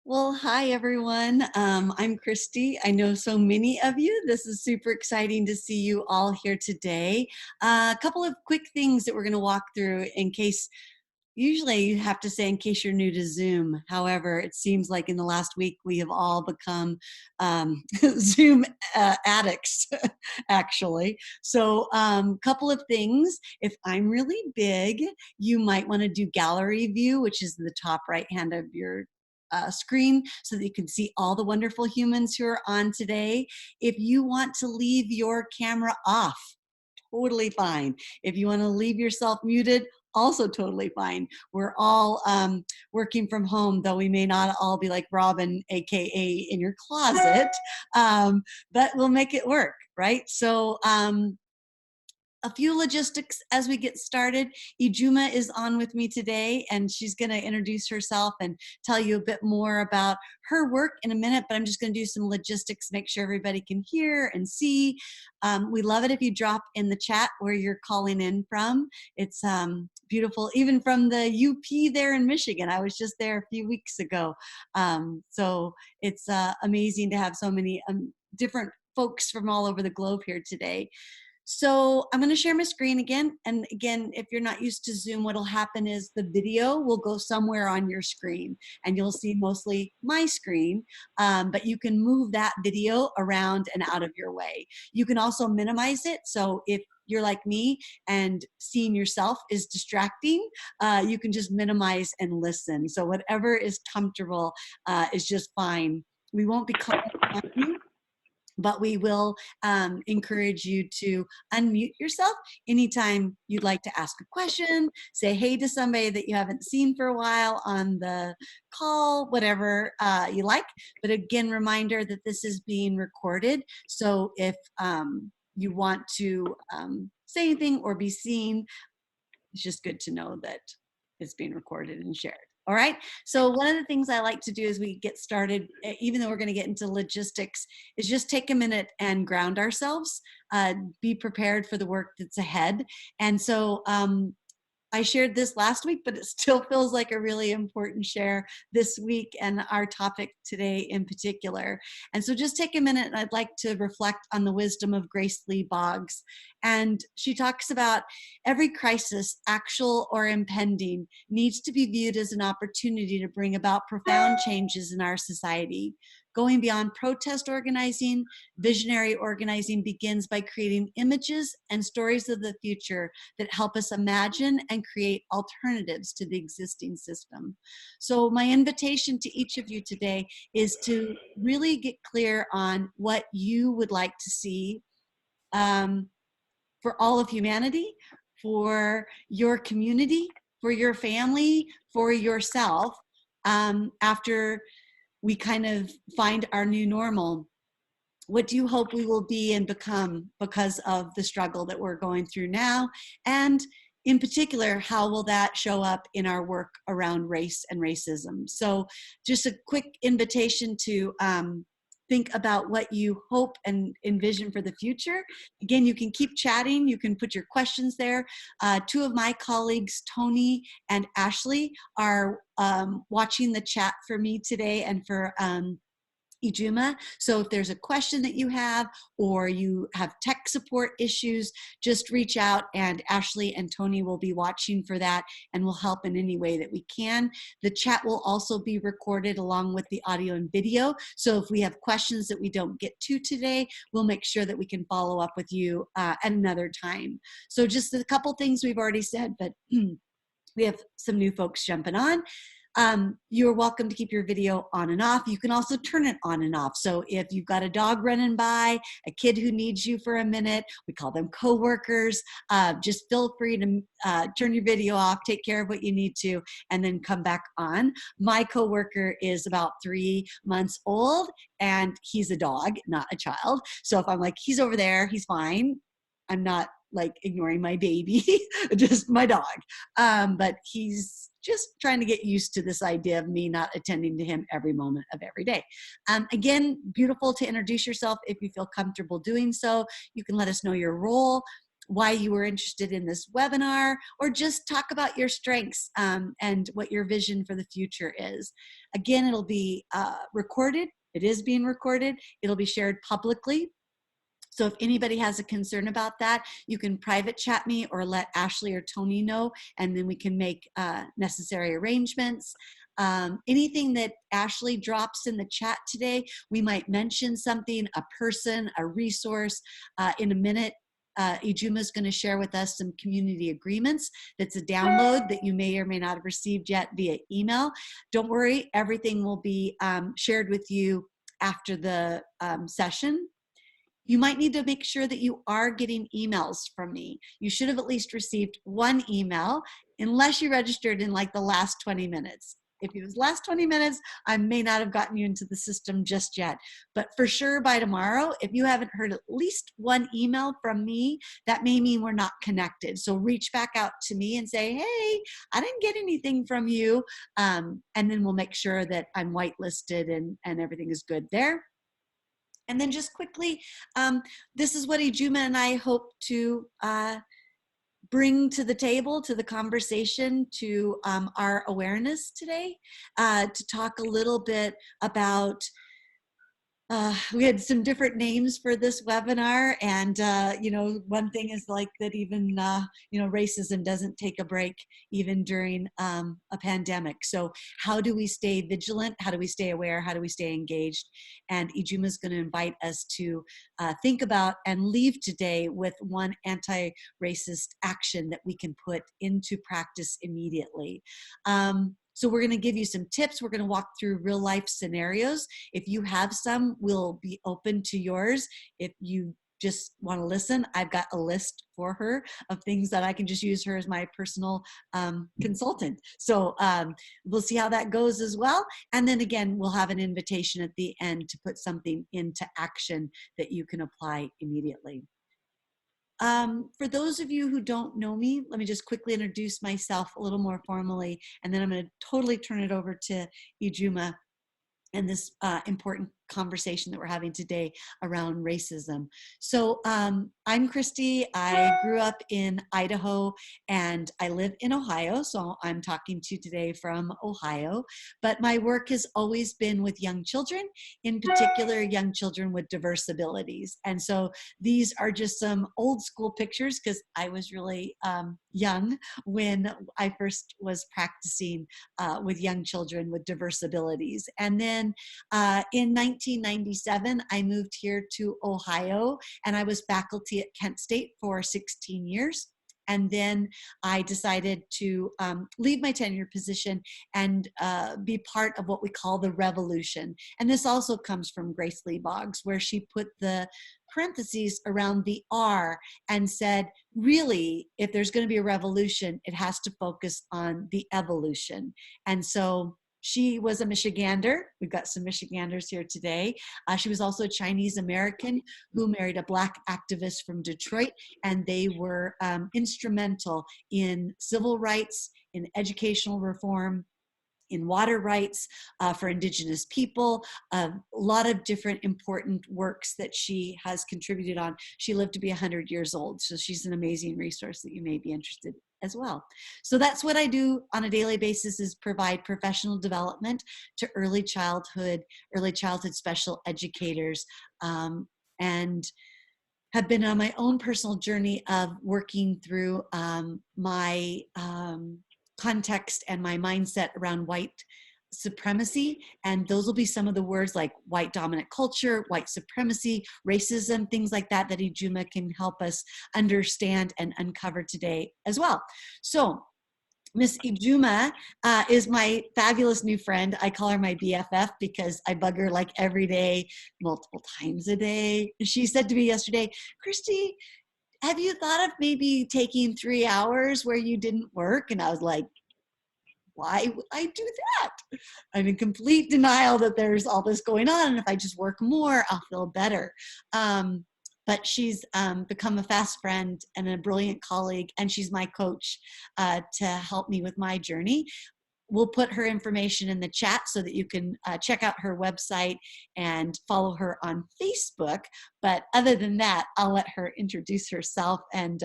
Well, hi everyone. I'm Christy. I know so many of you. This is super exciting to see you all here today. A couple of quick things that we're going to walk through in case, usually you have to say in case you're new to Zoom. However, it seems like in the last week we have all become Zoom addicts, actually. So couple of things. If I'm really big, you might want to do gallery view, which is the top right hand of your screen so that you can see all the wonderful humans who are on today. If you want to leave your camera off, totally fine. If you want to leave yourself muted, also totally fine. We're all working from home, though we may not all be like Robin, AKA in your closet, but we'll make it work, right? So a few logistics as we get started. Ijumaa is on with me today, and she's going to introduce herself and tell you a bit more about her work in a minute, but I'm just going to do some logistics, make sure everybody can hear and see. We love it if you drop in the chat where you're calling in from. It's beautiful, even from the UP there in Michigan. I was just there a few weeks ago. So it's amazing to have so many different folks from all over the globe here today. So I'm going to share my screen again. And again, if you're not used to Zoom, what'll happen is the video will go somewhere on your screen and you'll see mostly my screen, but you can move that video around and out of your way. You can also minimize it. So if you're like me and seeing yourself is distracting, you can just minimize and listen. So whatever is comfortable is just fine. We won't be calling on you, but we will encourage you to unmute yourself anytime you'd like to ask a question, say hey to somebody that you haven't seen for a while on the call, whatever you like. But again, reminder that this is being recorded. So if you want to say anything or be seen, it's just good to know that it's being recorded and shared. All right. So one of the things I like to do as we get started, even though we're going to get into logistics, is just take a minute and ground ourselves, be prepared for the work that's ahead. And so I shared this last week, but it still feels like a really important share this week and our topic today in particular. And so just take a minute and I'd like to reflect on the wisdom of Grace Lee Boggs. And she talks about every crisis, actual or impending, needs to be viewed as an opportunity to bring about profound changes in our society. Going beyond protest organizing, visionary organizing begins by creating images and stories of the future that help us imagine and create alternatives to the existing system. So my invitation to each of you today is to really get clear on what you would like to see for all of humanity, for your community, for your family, for yourself, after we kind of find our new normal. What do you hope we will be and become because of the struggle that we're going through now? And in particular, how will that show up in our work around race and racism? So just a quick invitation to think about what you hope and envision for the future. Again, you can keep chatting. You can put your questions there. Two of my colleagues, Tony and Ashley, are watching the chat for me today and for Ijumaa. So if there's a question that you have or you have tech support issues, just reach out and Ashley and Tony will be watching for that and will help in any way that we can. The chat will also be recorded along with the audio and video. So if we have questions that we don't get to today, we'll make sure that we can follow up with you at another time. So just a couple things we've already said, but we have some new folks jumping on. You're welcome to keep your video on and off. You can also turn it on and off. So if you've got a dog running by, a kid who needs you for a minute, we call them coworkers, just feel free to turn your video off, take care of what you need to, and then come back on. My coworker is about 3 months old, and he's a dog, not a child. So if I'm like, he's over there, he's fine, I'm not like ignoring my baby, just my dog. But he's just trying to get used to this idea of me not attending to him every moment of every day. Again, beautiful to introduce yourself if you feel comfortable doing so. You can let us know your role. why you were interested in this webinar, or just talk about your strengths and what your vision for the future is. Again, it'll be recorded. It is being recorded. It'll be shared publicly. So if anybody has a concern about that, you can private chat me or let Ashley or Tony know, and then we can make necessary arrangements. Anything that Ashley drops in the chat today, we might mention something, a person, a resource. In a minute, Ijumaa is going to share with us some community agreements. That's a download that you may or may not have received yet via email. Don't worry, everything will be shared with you after the session. You might need to make sure that you are getting emails from me. You should have at least received one email, unless you registered in like the last 20 minutes. If it was last 20 minutes, I may not have gotten you into the system just yet. But for sure by tomorrow, if you haven't heard at least one email from me, that may mean we're not connected. So reach back out to me and say, hey, I didn't get anything from you. And then we'll make sure that I'm whitelisted and everything is good there. And then just quickly, this is what Ijumaa and I hope to bring to the table, to the conversation, to our awareness today, to talk a little bit about we had some different names for this webinar, and you know, one thing is like that even you know, racism doesn't take a break even during a pandemic. So how do we stay vigilant? How do we stay aware? How do we stay engaged? And Ijumaa is going to invite us to think about and leave today with one anti-racist action that we can put into practice immediately. So we're going to give you some tips. We're going to walk through real life scenarios. If you have some, we'll be open to yours. If you just want to listen, I've got a list for her of things that I can just use her as my personal consultant. So we'll see how that goes as well. And then again, we'll have an invitation at the end to put something into action that you can apply immediately. For those of you who don't know me, let me just quickly introduce myself a little more formally, and then I'm going to totally turn it over to Ijumaa and this important conversation that we're having today around racism. So I'm Christy. I grew up in Idaho and I live in Ohio. So I'm talking to you today from Ohio. But my work has always been with young children, in particular young children with diverse abilities. And so these are just some old school pictures because I was really young when I first was practicing with young children with diverse abilities. And then in 1997, I moved here to Ohio, and I was faculty at Kent State for 16 years. And then I decided to leave my tenure position and be part of what we call the revolution. And this also comes from Grace Lee Boggs, where she put the parentheses around the R and said, really, if there's going to be a revolution, it has to focus on the evolution. And so she was a Michigander. We've got some Michiganders here today. She was also a Chinese American who married a Black activist from Detroit, and they were instrumental in civil rights, in educational reform, in water rights for Indigenous people, a lot of different important works that she has contributed on. She lived to be 100 years old, so she's an amazing resource that you may be interested in as well. So that's what I do on a daily basis, is provide professional development to early childhood special educators, and have been on my own personal journey of working through my context and my mindset around white supremacy. And those will be some of the words like white dominant culture, white supremacy, racism, things like that, that Ijumaa can help us understand and uncover today as well. So Miss Ijumaa is my fabulous new friend. I call her my BFF because I bug her like every day, multiple times a day. She said to me yesterday, Christy, have you thought of maybe taking 3 hours where you didn't work? And I was like, why would I do that? I'm in complete denial that there's all this going on, and if I just work more, I'll feel better. But she's become a fast friend and a brilliant colleague, and she's my coach to help me with my journey. we'll put her information in the chat so that you can check out her website and follow her on Facebook. But other than that, I'll let her introduce herself and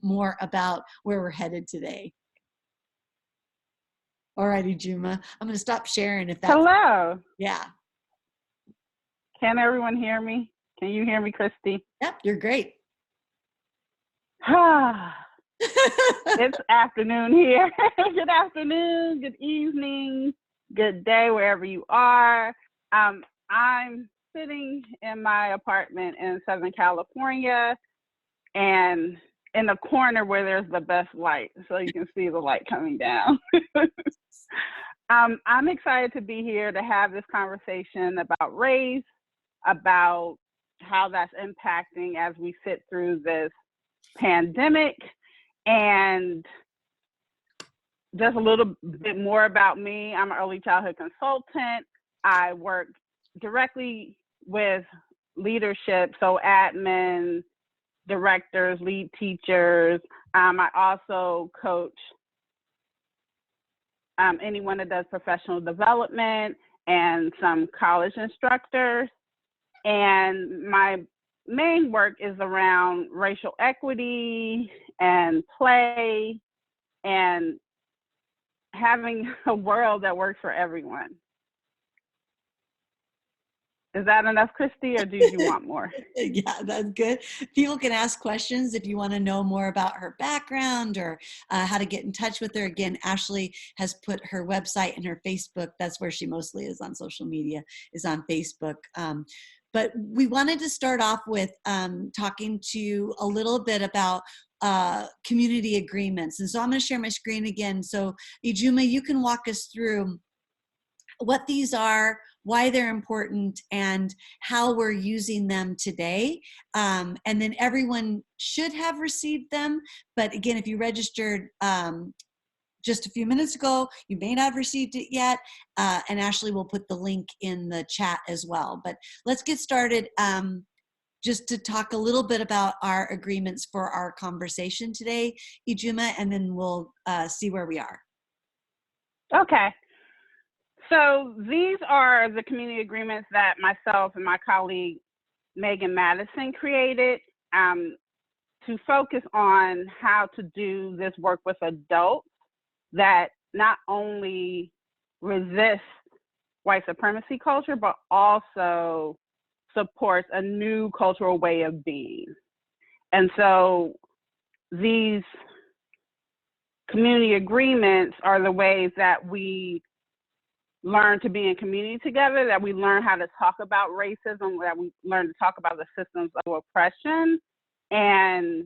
more about where we're headed today. All righty, Juma. I'm going to stop sharing if that's... Hello. Yeah. Can everyone hear me? Can you hear me, Christy? Yep, you're great. It's afternoon here. Good afternoon, good evening, good day, wherever you are. I'm sitting in my apartment in Southern California and in the corner where there's the best light, so you can see the light coming down. I'm excited to be here to have this conversation about race, about how that's impacting as we sit through this pandemic. And just a little bit more about me. I'm an early childhood consultant. I work directly with leadership, so admin, directors, lead teachers. I also coach anyone that does professional development and some college instructors. And my main work is around racial equity and play and having a world that works for everyone. Is that enough, Christy, or do you want more? Yeah, that's good. People can ask questions if you want to know more about her background or how to get in touch with her. Again, Ashley has put her website and her Facebook. That's where she mostly is on social media, is on Facebook. But we wanted to start off with talking to you a little bit about community agreements. And so I'm going to share my screen again. So Ijumaa, you can walk us through what these are, why they're important, and how we're using them today. And then everyone should have received them. But again, if you registered just a few minutes ago, you may not have received it yet. And Ashley will put the link in the chat as well. But let's get started just to talk a little bit about our agreements for our conversation today, Ijumaa, and then we'll see where we are. Okay. So these are the community agreements that myself and my colleague Megan Madison created to focus on how to do this work with adults that not only resist white supremacy culture, but also supports a new cultural way of being. And so these community agreements are the ways that we learn to be in community together, that we learn how to talk about racism, that we learn to talk about the systems of oppression, and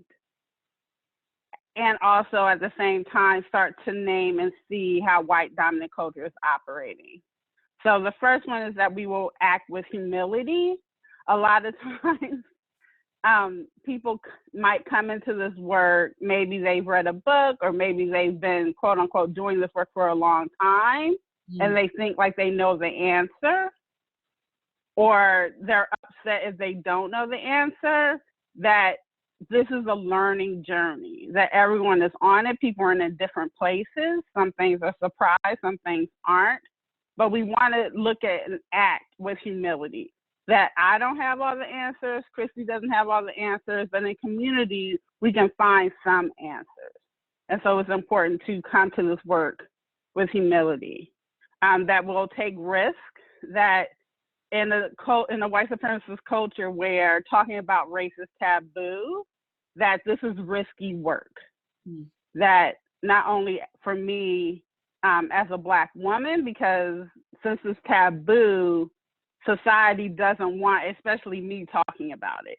also at the same time start to name and see how white dominant culture is operating. So the first one is that we will act with humility. A lot of times people might come into this work, maybe they've read a book or maybe they've been quote unquote doing this work for a long time, and they think like they know the answer, or they're upset if they don't know the answer, that this is a learning journey, that everyone is on it. People are in different places. Some things are surprise, some things aren't. But we want to look at and act with humility, that I don't have all the answers, Christy doesn't have all the answers, but in community, we can find some answers. And so it's important to come to this work with humility, that will take risk, that in a white supremacist culture where talking about race is taboo, that this is risky work. That not only for me as a Black woman, because since it's taboo, society doesn't want, especially me, talking about it.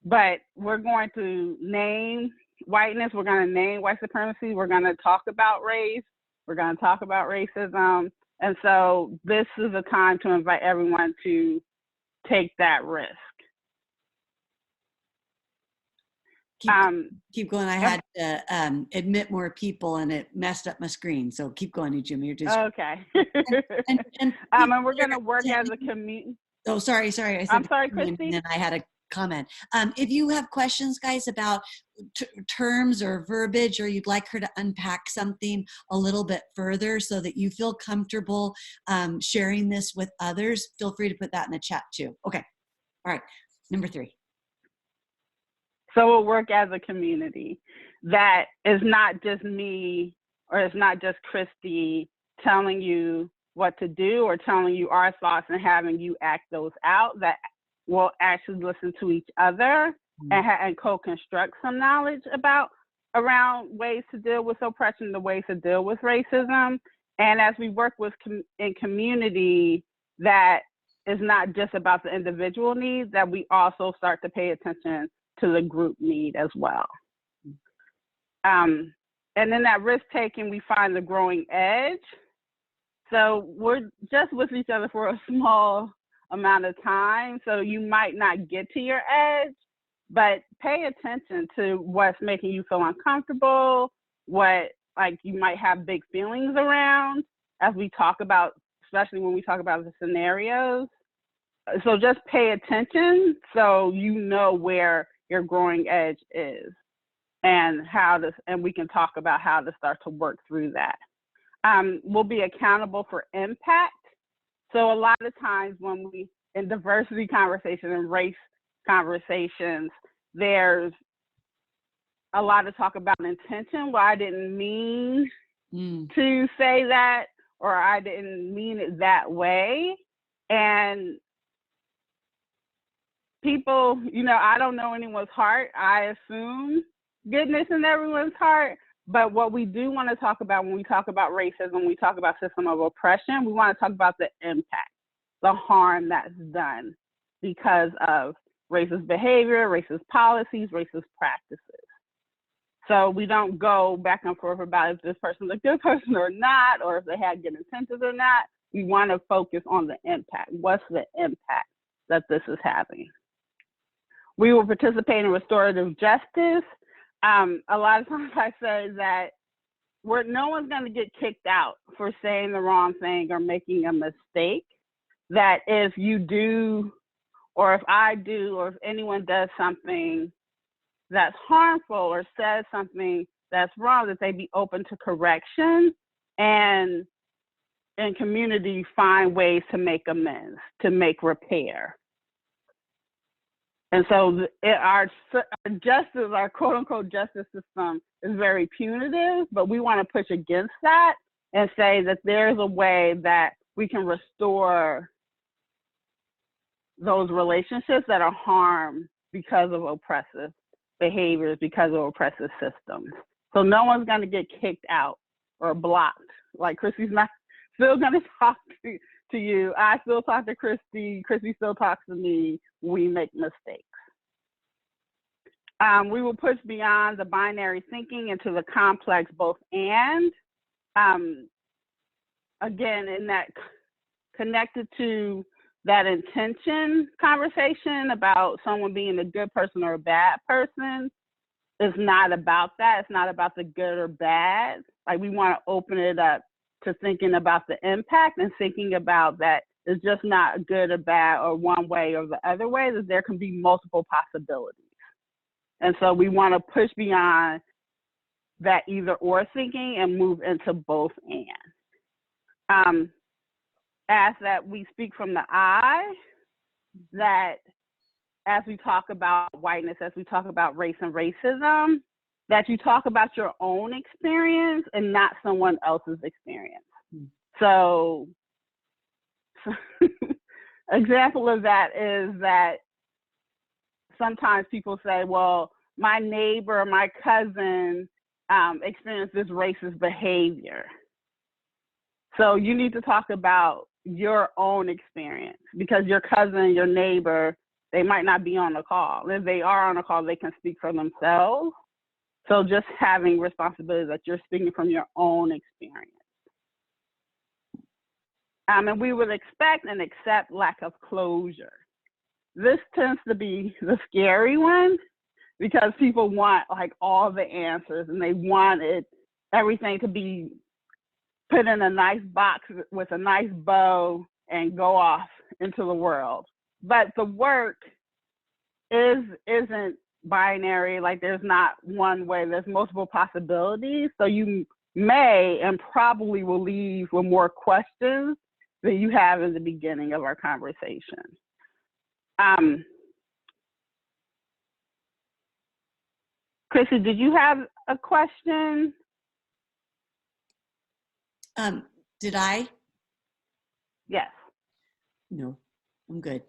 But we're going to name whiteness, we're going to name white supremacy, we're going to talk about race, we're going to talk about racism. And so this is a time to invite everyone to take that risk. Keep going. I had to admit more people and it messed up my screen. So keep going, Ijumaa. You're just okay. And we're going to work as a community. Oh, sorry. I'm sorry, Christy. And then I had a comment. If you have questions, guys, about terms or verbiage, or you'd like her to unpack something a little bit further so that you feel comfortable sharing this with others, feel free to put that in the chat too. Okay. All right. Number 3. So we'll work as a community. That is not just me, or it's not just Christy telling you what to do or telling you our thoughts and having you act those out. That we'll actually listen to each other and co-construct some knowledge around ways to deal with oppression, the ways to deal with racism. And as we work in community, that is not just about the individual needs, that we also start to pay attention to the group need as well. And then that risk taking, we find the growing edge. So we're just with each other for a small amount of time. So you might not get to your edge, but pay attention to what's making you feel uncomfortable, what like you might have big feelings around as we talk about, especially when we talk about the scenarios. So just pay attention so you know where your growing edge is and and we can talk about how to start to work through that. We'll be accountable for impact. So a lot of times when in diversity conversations and race conversations, there's a lot of talk about intention. Well, I didn't mean to say that, or I didn't mean it that way. And people, I don't know anyone's heart. I assume goodness in everyone's heart. But what we do want to talk about when we talk about racism, when we talk about system of oppression, we want to talk about the impact, the harm that's done because of racist behavior, racist policies, racist practices. So we don't go back and forth about if this person's a good person or not, or if they had good intentions or not. We want to focus on the impact. What's the impact that this is having? We will participate in restorative justice. A lot of times I say that no one's going to get kicked out for saying the wrong thing or making a mistake. That if you do, or if I do, or if anyone does something that's harmful or says something that's wrong, that they be open to correction and in community find ways to make amends, to make repair. And so our justice, our quote unquote justice system is very punitive, but we want to push against that and say that there's a way that we can restore those relationships that are harmed because of oppressive behaviors, because of oppressive systems. So no one's going to get kicked out or blocked. Like Christy's not still going to talk to you. I still talk to Christy. Christy still talks to me. We make mistakes. We will push beyond the binary thinking into the complex both and. Again, in that connected to that intention conversation about someone being a good person or a bad person, is not about that. It's not about the good or bad. Like, we want to open it up to thinking about the impact and thinking about that it's just not good or bad or one way or the other way, that there can be multiple possibilities. And so we want to push beyond that either or thinking and move into both and. As that we speak from the I, that as we talk about whiteness, as we talk about race and racism, that you talk about your own experience and not someone else's experience. So example of that is that sometimes people say, well, my neighbor, my cousin experienced this racist behavior. So you need to talk about your own experience, because your cousin, your neighbor, they might not be on the call. If they are on the call, they can speak for themselves. So just having responsibility that you're speaking from your own experience. And we would expect and accept lack of closure. This tends to be the scary one, because people want like all the answers and they want everything to be put in a nice box with a nice bow and go off into the world. But the work isn't binary. Like there's not one way. There's multiple possibilities. So you may and probably will leave with more questions than you have in the beginning of our conversation. Chrissy, did you have a question? Did I? Yes. No, I'm good.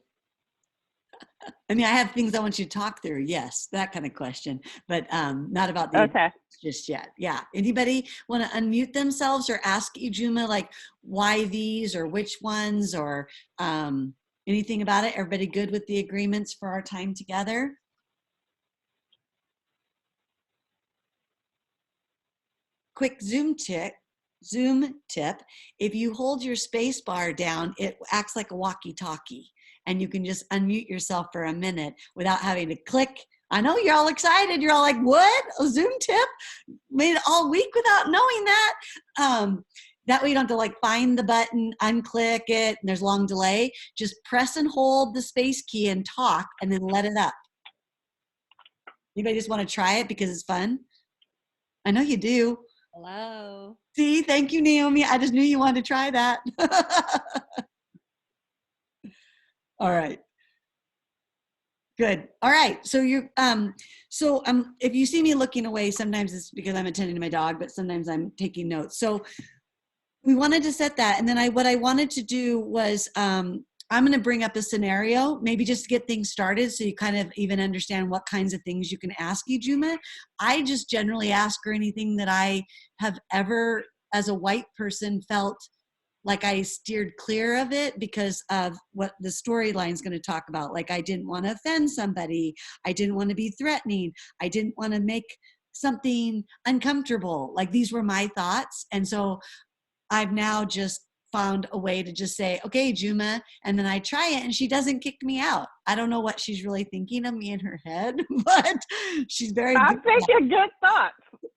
I mean, I have things I want you to talk through. Yes, that kind of question, but not about the Okay. just yet. Yeah. Anybody want to unmute themselves or ask Ijumaa like why these or which ones or anything about it? Everybody good with the agreements for our time together? Quick Zoom tip. If you hold your space bar down, it acts like a walkie-talkie and you can just unmute yourself for a minute without having to click. I know you're all excited. You're all like, what? A Zoom tip? Made it all week without knowing that. That way you don't have to like find the button, unclick it, and there's a long delay. Just press and hold the space key and talk and then let it up. Anybody just want to try it because it's fun? I know you do. Hello. See, thank you, Naomi. I just knew you wanted to try that. All right. Good. All right. So if you see me looking away, sometimes it's because I'm attending to my dog, but sometimes I'm taking notes. So we wanted to set that. And then what I wanted to do was, I'm going to bring up a scenario, maybe just to get things started so you kind of even understand what kinds of things you can ask Ijumaa. I just generally ask her anything that I have ever, as a white person, felt like I steered clear of it because of what the storyline is going to talk about. Like I didn't want to offend somebody. I didn't want to be threatening. I didn't want to make something uncomfortable. Like these were my thoughts. And so I've now just found a way to just say, okay, Ijumaa, and then I try it and she doesn't kick me out. I don't know what she's really thinking of me in her head, but she's very I'm good. thinking good thoughts.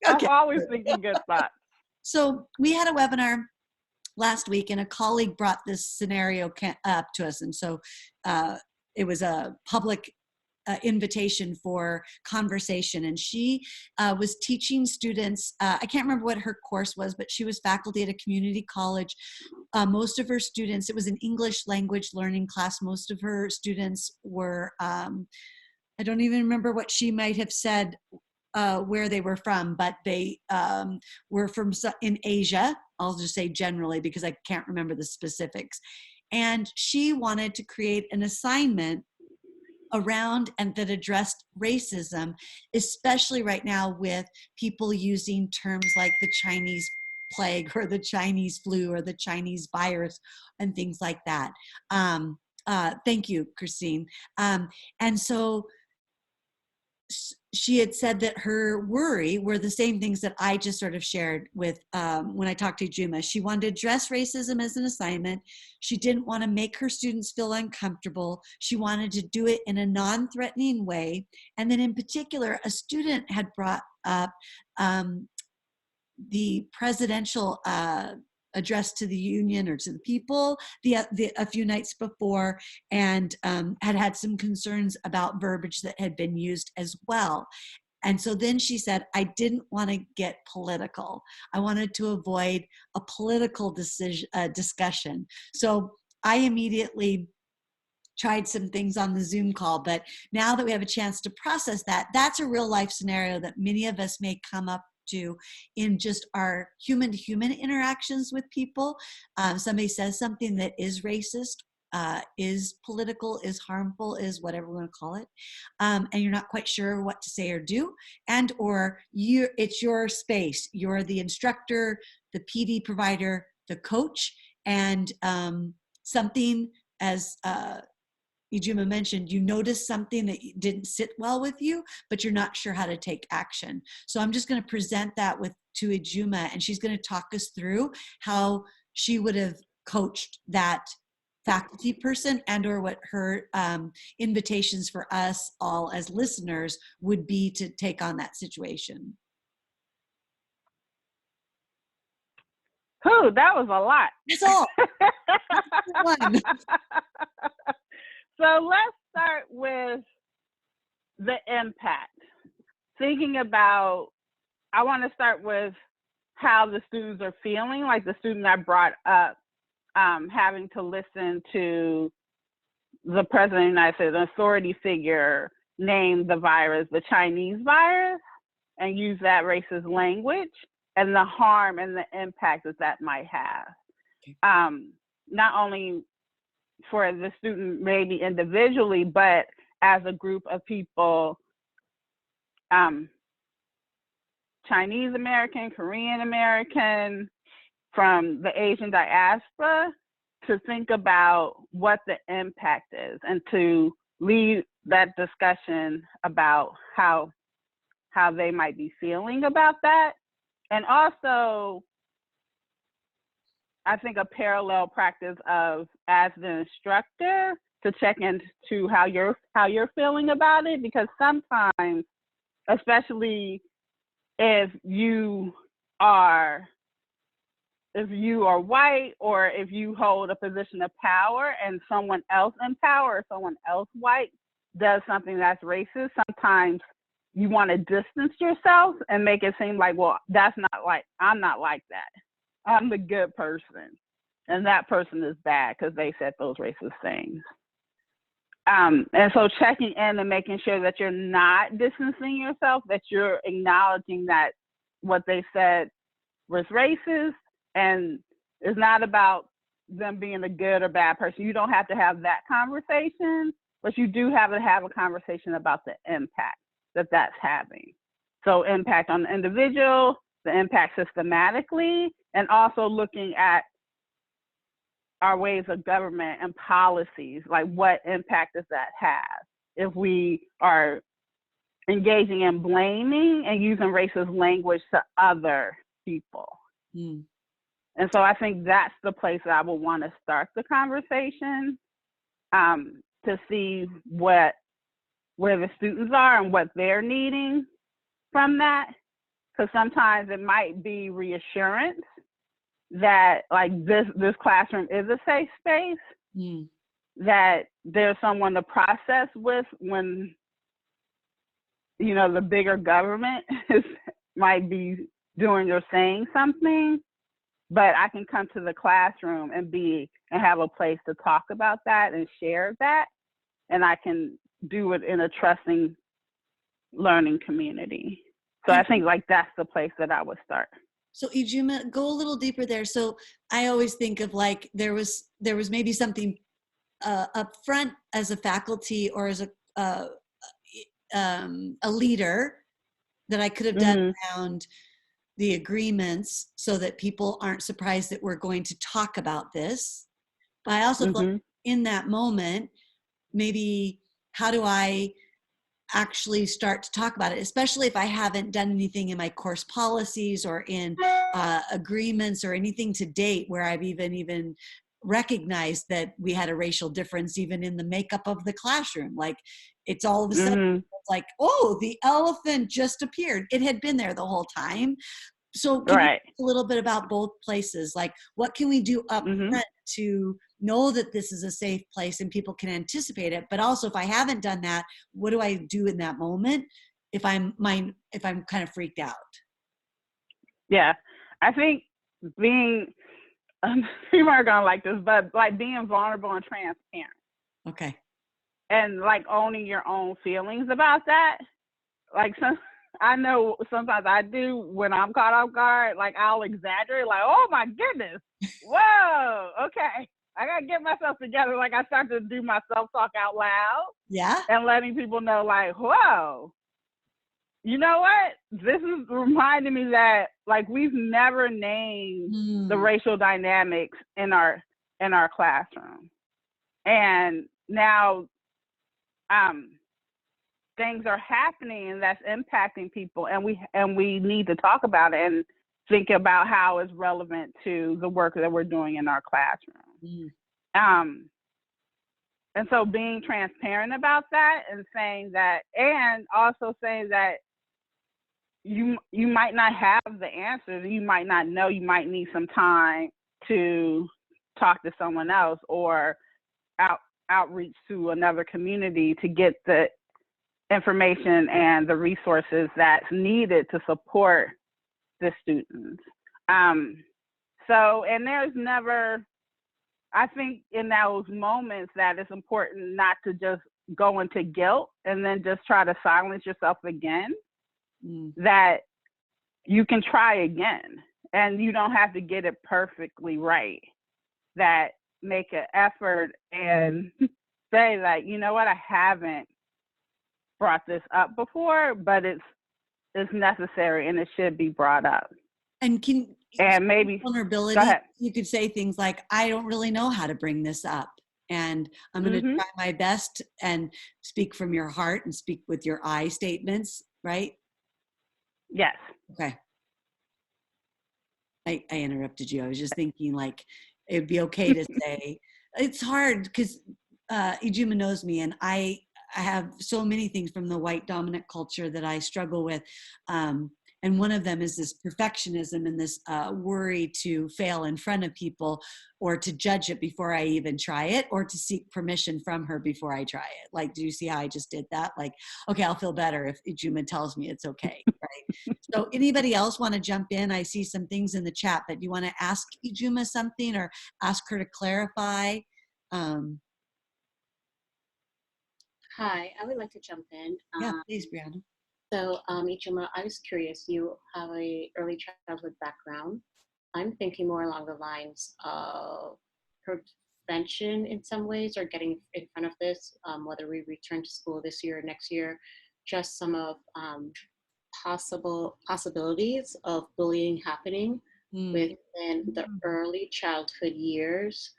Okay. I'm always thinking good thoughts. So we had a webinar last week and a colleague brought this scenario up to us. And so it was a public invitation for conversation. And she was teaching students, I can't remember what her course was, but she was faculty at a community college. Most of her students, it was an English language learning class. Most of her students were, I don't even remember what she might have said where they were from, but they were from in Asia. I'll just say generally because I can't remember the specifics. And she wanted to create an assignment around and that addressed racism, especially right now with people using terms like the Chinese plague or the Chinese flu or the Chinese virus and things like that. Thank you, Christine. And so she had said that her worry were the same things that I just sort of shared with when I talked to Ijumaa. She wanted to address racism as an assignment. She didn't want to make her students feel uncomfortable. She wanted to do it in a non-threatening way. And then in particular, a student had brought up the presidential address to the union or to the people a few nights before, and had some concerns about verbiage that had been used as well. And so then she said, I didn't want to get political. I wanted to avoid a political discussion. So I immediately tried some things on the Zoom call, but now that we have a chance to process that, that's a real life scenario that many of us may come up to in just our human-to-human interactions with people. Somebody says something that is racist, is political, is harmful, is whatever we want to call it, and you're not quite sure what to say or do, and or it's your space. You're the instructor, the PD provider, the coach, and something as Ijumaa mentioned, you notice something that didn't sit well with you, but you're not sure how to take action. So I'm just going to present that to Ijumaa, and she's going to talk us through how she would have coached that faculty person and or what her invitations for us all as listeners would be to take on that situation. Whew, that was a lot. That's all. One. So let's start with the impact. Thinking about, I want to start with how the students are feeling, like the student I brought up, having to listen to the president of the United States, an authority figure, name the virus the Chinese virus and use that racist language, and the harm and the impact that that might have. Not only for the student maybe individually, but as a group of people, Chinese American, Korean American, from the Asian diaspora, to think about what the impact is and to lead that discussion about how they might be feeling about that. And also, I think a parallel practice of, as the instructor, to check into how you're feeling about it, because sometimes, especially if you are white, or if you hold a position of power and someone else in power or someone else white does something that's racist, sometimes you want to distance yourself and make it seem like, well, I'm not like that. I'm the good person, and that person is bad because they said those racist things. And so checking in and making sure that you're not distancing yourself, that you're acknowledging that what they said was racist, and it's not about them being a good or bad person. You don't have to have that conversation, but you do have to have a conversation about the impact that that's having. So impact on the individual, the impact systematically, and also looking at our ways of government and policies, like what impact does that have if we are engaging in blaming and using racist language to other people. And so I think that's the place that I would want to start the conversation, to see where the students are and what they're needing from that. Because sometimes it might be reassurance that, like, this classroom is a safe space, that there's someone to process with when, you know, the bigger government might be doing or saying something, but I can come to the classroom and have a place to talk about that and share that, and I can do it in a trusting learning community. So I think, like, that's the place that I would start. So Ijumaa, go a little deeper there. So I always think of, like, there was maybe something up front as a faculty or as a leader that I could have done around the agreements so that people aren't surprised that we're going to talk about this. But I also feel like in that moment, maybe how do I actually start to talk about it, especially if I haven't done anything in my course policies or in agreements or anything to date where I've even recognized that we had a racial difference even in the makeup of the classroom. Like, it's all of a sudden it's like, oh, the elephant just appeared. It had been there the whole time. So can you talk a little bit about both places? Like, what can we do up front to know that this is a safe place and people can anticipate it? But also, if I haven't done that, what do I do in that moment if I'm kind of freaked out? Yeah, I think being, people are gonna like this, but like being vulnerable and transparent. Okay. And like owning your own feelings about that. Like, I know sometimes I do when I'm caught off guard, like I'll exaggerate, like, oh my goodness, whoa, okay, I gotta get myself together. Like, I start to do my self-talk out loud. Yeah. And letting people know, like, whoa, you know what? This is reminding me that, like, we've never named the racial dynamics in our classroom. And now things are happening and that's impacting people, and we need to talk about it and think about how it's relevant to the work that we're doing in our classroom. And so being transparent about that and saying that, and also saying that you might not have the answers, you might not know, you might need some time to talk to someone else or outreach to another community to get the information and the resources that's needed to support the students. And there's never, I think in those moments that it's important not to just go into guilt and then just try to silence yourself again, that you can try again and you don't have to get it perfectly right. That make an effort and say that, you know what, I haven't brought this up before, but it's necessary and it should be brought up. And maybe vulnerability, you could say things like, I don't really know how to bring this up, and I'm going to try my best, and speak from your heart and speak with your I statements, right? Yes. Okay. I interrupted you. I was just thinking like, it'd be okay to say, it's hard because Ijumaa knows me, and I have so many things from the white dominant culture that I struggle with. And one of them is this perfectionism and this worry to fail in front of people, or to judge it before I even try it, or to seek permission from her before I try it. Like, do you see how I just did that? Like, okay, I'll feel better if Ijumaa tells me it's okay, right? So anybody else want to jump in? I see some things in the chat, but do you want to ask Ijumaa something or ask her to clarify? Hi, I would like to jump in. Yeah, please, Brianna. So, Ijumaa, I was curious, you have a early childhood background. I'm thinking more along the lines of prevention in some ways, or getting in front of this, whether we return to school this year or next year, just some of possibilities of bullying happening within the early childhood years.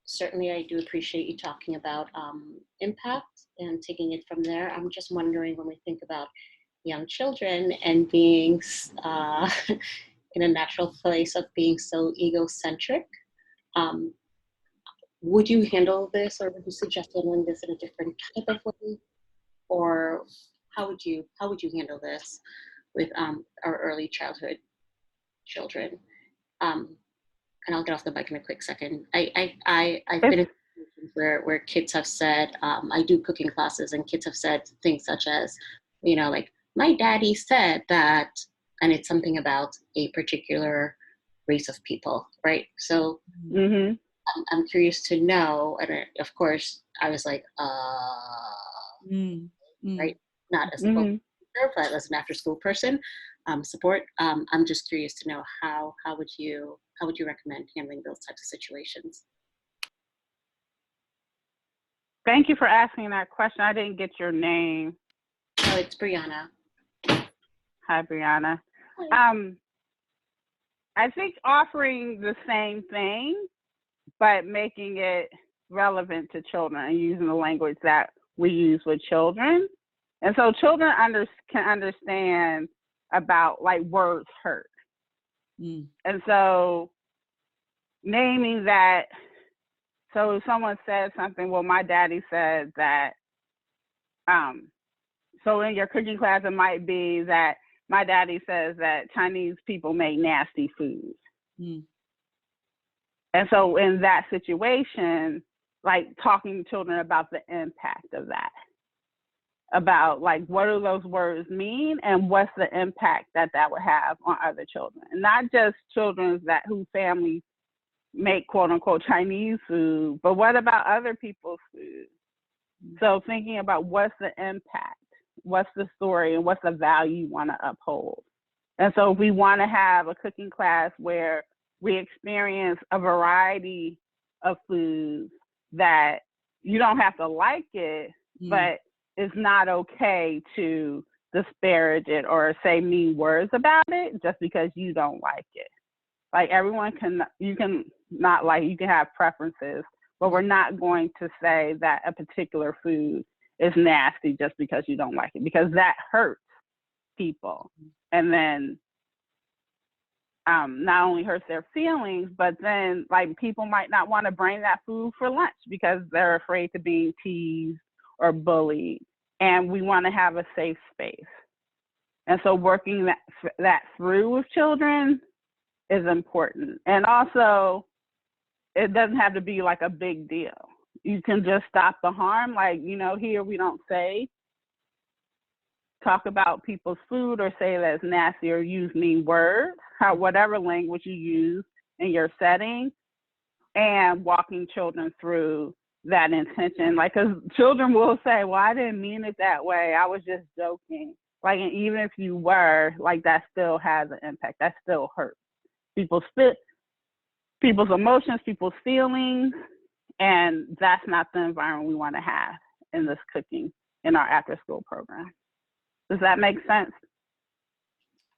Certainly, I do appreciate you talking about impact and taking it from there. I'm just wondering, when we think about young children and being in a natural place of being so egocentric, would you handle this, or would you suggest handling this in a different type of way? Or how would you handle this with our early childhood children? And I'll get off the mic in a quick second. I've been in situations where kids have said, I do cooking classes, and kids have said things such as, like, my daddy said that, and it's something about a particular race of people, right? So I'm curious to know, and of course I was like, right? Not as a teacher, but as an after-school person, support. I'm just curious to know how would you recommend handling those types of situations? Thank you for asking that question. I didn't get your name. Oh, it's Brianna. Hi, Brianna. Hi. I think offering the same thing, but making it relevant to children and using the language that we use with children. And so children can understand about, like, words hurt. And so naming that, so if someone says something, well, my daddy said that, so in your cooking class, it might be that my daddy says that Chinese people make nasty foods. And so in that situation, like, talking to children about the impact of that, about, like, what do those words mean and what's the impact that would have on other children, and not just children whose families make quote unquote Chinese food, but what about other people's food? So thinking about what's the impact, what's the story, and what's the value you want to uphold. And so if we want to have a cooking class where we experience a variety of foods, that you don't have to like it, but it's not okay to disparage it or say mean words about it just because you don't like it. Like, everyone you can have preferences, but we're not going to say that a particular food is nasty just because you don't like it, because that hurts people. And then not only hurts their feelings, but then, like, people might not want to bring that food for lunch because they're afraid to being teased or bullied. And we want to have a safe space. And so working that through with children is important. And also, it doesn't have to be like a big deal. You can just stop the harm. Like, here we don't say talk about people's food or say that it's nasty or use mean words, whatever language you use in your setting, and walking children through that intention. Like, because children will say, well, I didn't mean it that way. I was just joking. Like, and even if you were, like, that still has an impact. That still hurts. People's emotions, people's feelings, and that's not the environment we want to have in this cooking in our after-school program. Does that make sense?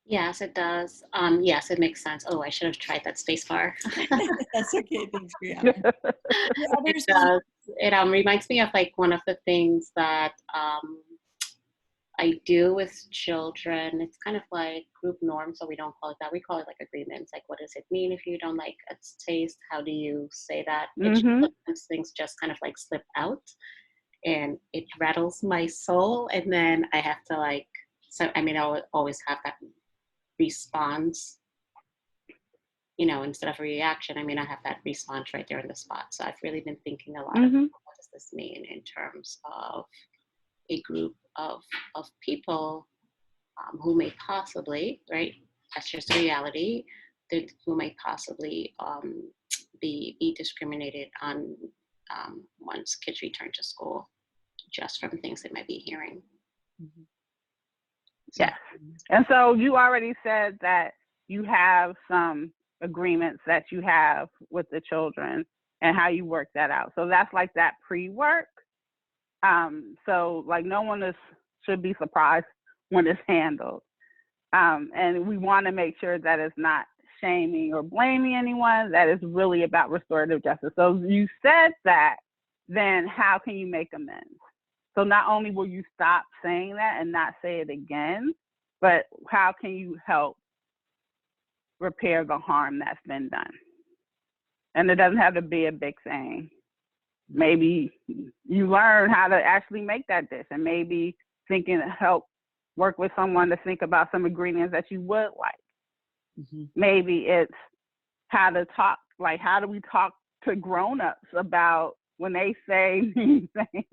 Yes, it does. Yes, it makes sense. Oh, I should have tried that space bar. That's okay. Thanks, Brianna. It does. It reminds me of like one of the things that I do with children. It's kind of like group norms, so we don't call it that. We call it like agreements. Like, what does it mean if you don't like a taste? How do you say that? Sometimes things just kind of like slip out, and it rattles my soul. And then I have to like, so I mean, I'll always have that response, you know, instead of a reaction. I mean, I have that response right there on the spot. So I've really been thinking a lot of what does this mean in terms of a group of people who may possibly, right, that's just a reality, who may possibly be discriminated on once kids return to school, just from things they might be hearing. Mm-hmm. Yes. And so you already said that you have some agreements that you have with the children and how you work that out. So that's like that pre-work. So like no one should be surprised when it's handled. And we want to make sure that it's not shaming or blaming anyone, that is really about restorative justice. So you said that, then how can you make amends? So not only will you stop saying that and not say it again, but how can you help repair the harm that's been done? And it doesn't have to be a big thing. Maybe you learn how to actually make that dish, and maybe help work with someone to think about some ingredients that you would like. Mm-hmm. Maybe it's how to talk, like how do we talk to grown-ups about when they say mean things?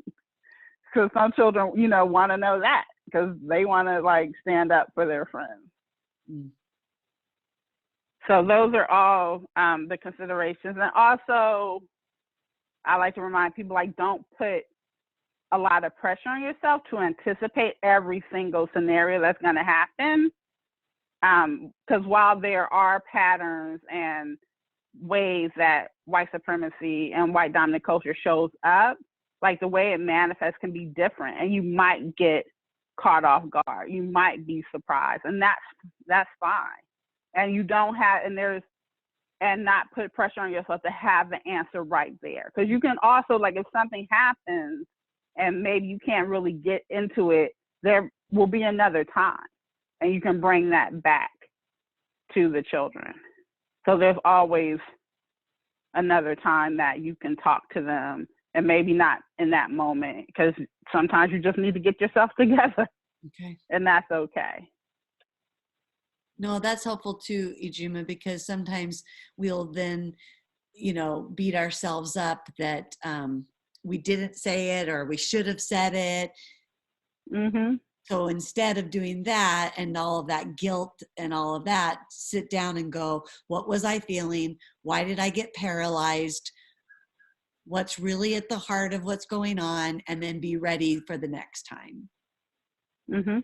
Because some children, you know, want to know that because they want to like stand up for their friends. Mm. So those are all the considerations. And also, I like to remind people, like, don't put a lot of pressure on yourself to anticipate every single scenario that's going to happen. Because while there are patterns and ways that white supremacy and white dominant culture shows up, like the way it manifests can be different, and you might get caught off guard. You might be surprised, and that's fine. And you don't have, and not put pressure on yourself to have the answer right there. Because you can also, like, if something happens and maybe you can't really get into it, there will be another time, and you can bring that back to the children. So there's always another time that you can talk to them, and maybe not in that moment, because sometimes you just need to get yourself together. Okay. And that's okay. No, that's helpful too, Ijumaa, because sometimes we'll then, you know, beat ourselves up that we didn't say it or we should have said it. Mm-hmm. So instead of doing that and all of that guilt and all of that, sit down and go, what was I feeling? Why did I get paralyzed? What's really at the heart of what's going on? And then be ready for the next time. Mm-hmm.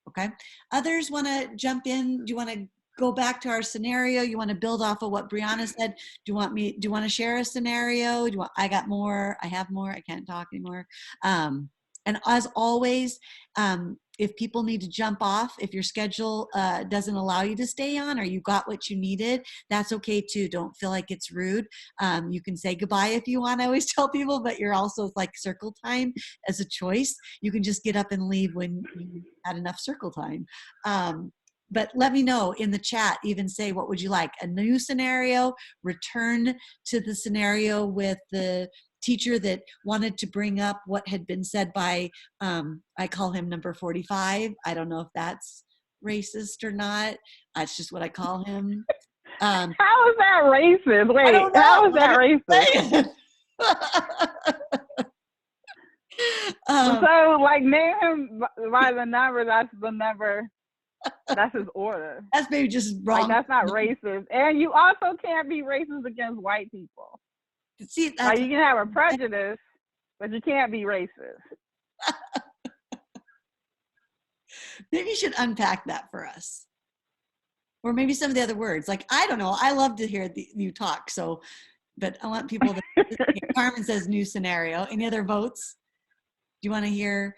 Okay. Others want to jump in? Do you want to go back to our scenario? You want to build off of what Brianna said? Do you want to share a scenario? I got more? I have more. I can't talk anymore. And as always, if people need to jump off, if your schedule doesn't allow you to stay on, or you got what you needed, that's okay too. Don't feel like it's rude. You can say goodbye if you want. I always tell people, but you're also like circle time as a choice. You can just get up and leave when you had enough circle time. But let me know in the chat, even say, what would you like? A new scenario, return to the scenario with the teacher that wanted to bring up what had been said by, I call him number 45. I don't know if that's racist or not. That's just what I call him. How is that racist? Wait, how is that racist? So like name him by the number, that's the number, that's his order. That's maybe just wrong. Like that's not racist. And you also can't be racist against white people. See, like you can have a prejudice, but you can't be racist. Maybe you should unpack that for us. Or maybe some of the other words. Like, I don't know. I love to hear you talk. So, but I want people to, Carmen says new scenario. Any other votes? Do you want to hear?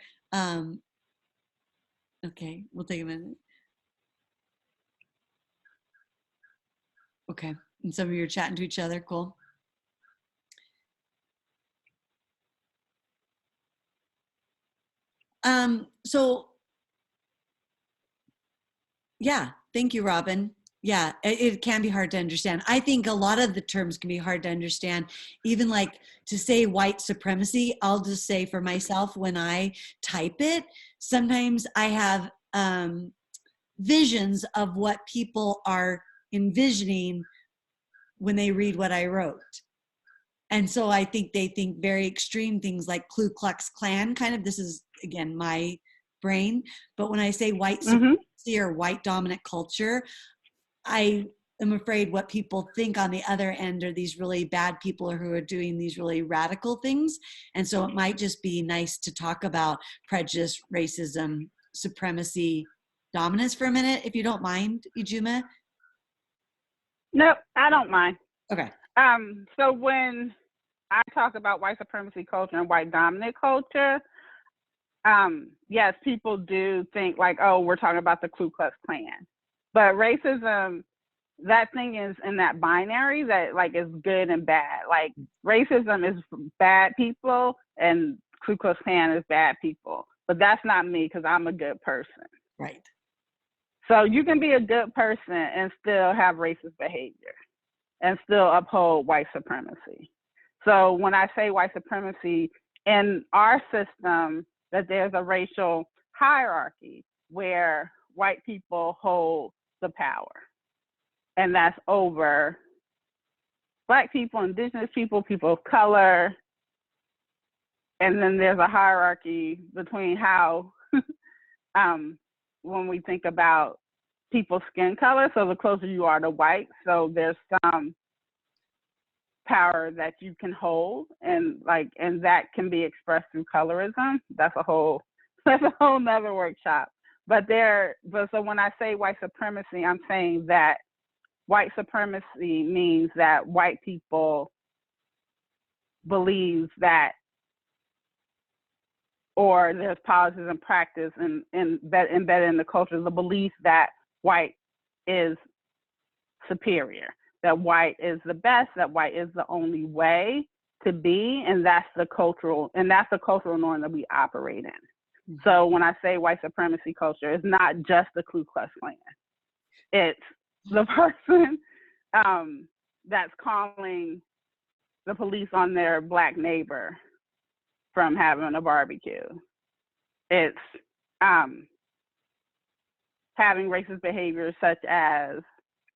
Okay, we'll take a minute. Okay, and some of you are chatting to each other. Cool. So yeah, thank you, Robin. Yeah, it can be hard to understand. I think a lot of the terms can be hard to understand. Even like to say white supremacy, I'll just say for myself, when I type it, sometimes I have visions of what people are envisioning when they read what I wrote. And so I think they think very extreme things like Ku Klux Klan, kind of. This is, again, my brain. But when I say white supremacy or white dominant culture, I am afraid what people think on the other end are these really bad people who are doing these really radical things. And so it might just be nice to talk about prejudice, racism, supremacy, dominance for a minute, if you don't mind, Ijumaa. No, I don't mind. Okay. So when I talk about white supremacy culture and white dominant culture, yes, people do think like, oh, we're talking about the Ku Klux Klan. But racism, that thing is in that binary that like is good and bad. Like racism is bad people and Ku Klux Klan is bad people. But that's not me because I'm a good person. Right. So you can be a good person and still have racist behavior and still uphold white supremacy. So when I say white supremacy, in our system, that there's a racial hierarchy where white people hold the power. And that's over Black people, Indigenous people, people of color. And then there's a hierarchy between how, when we think about people's skin color, so the closer you are to white, so there's some power that you can hold, and that can be expressed through colorism. That's a whole nother workshop. But so when I say white supremacy, I'm saying that white supremacy means that white people believe that, or there's policies and practice and that embedded in the culture, the belief that white is superior, that white is the best, that white is the only way to be, and that's the cultural norm that we operate in. Mm-hmm. So when I say white supremacy culture, it's not just the Ku Klux Klan. It's the person that's calling the police on their Black neighbor from having a barbecue. It's having racist behavior such as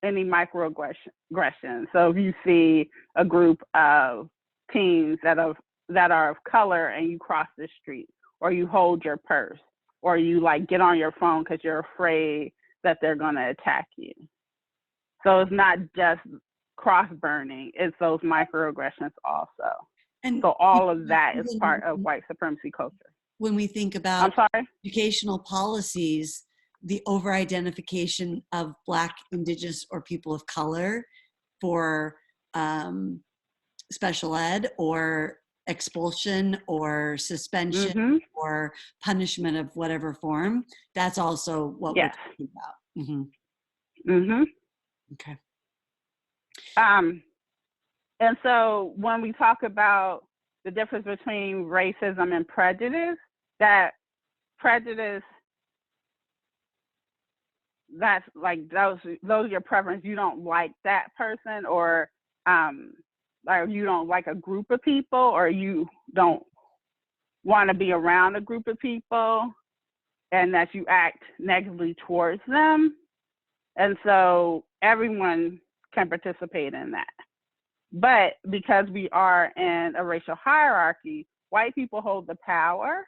any microaggression. So if you see a group of teens that are of color and you cross the street, or you hold your purse, or you like get on your phone because you're afraid that they're gonna attack you. So it's not just cross burning, it's those microaggressions also. And so all of that is part of white supremacy culture. When we think about educational policies, the over-identification of Black, Indigenous, or people of color for special ed or expulsion or suspension or punishment of whatever form, that's also what we're talking about. Okay. And so when we talk about the difference between racism and prejudice, that prejudice, that's like those are your preference. You don't like that person, or you don't like a group of people, or you don't want to be around a group of people, and that you act negatively towards them. And so everyone can participate in that. But because we are in a racial hierarchy, white people hold the power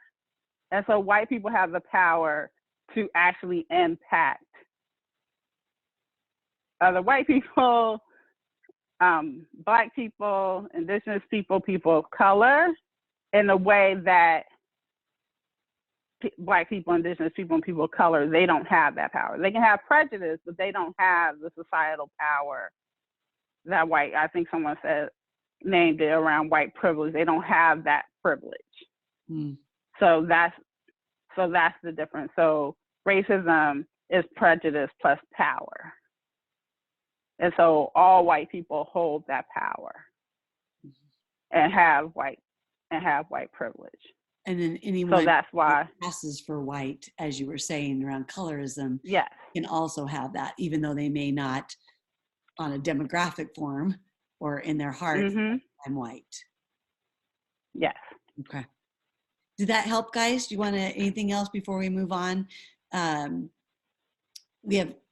And so white people have the power to actually impact other white people, Black people, Indigenous people, people of color, in a way that Black people, Indigenous people, and people of color, they don't have that power. They can have prejudice, but they don't have the societal power that white, I think someone said, named it around white privilege. They don't have that privilege. Mm. So that's the difference. So racism is prejudice plus power. And so all white people hold that power and have white privilege. And then anyone so that's why who passes for white, as you were saying, around colorism, yes, can also have that, even though they may not on a demographic form or in their heart, I'm white. Yes. Okay. Did that help, guys? Do you want anything else before we move on?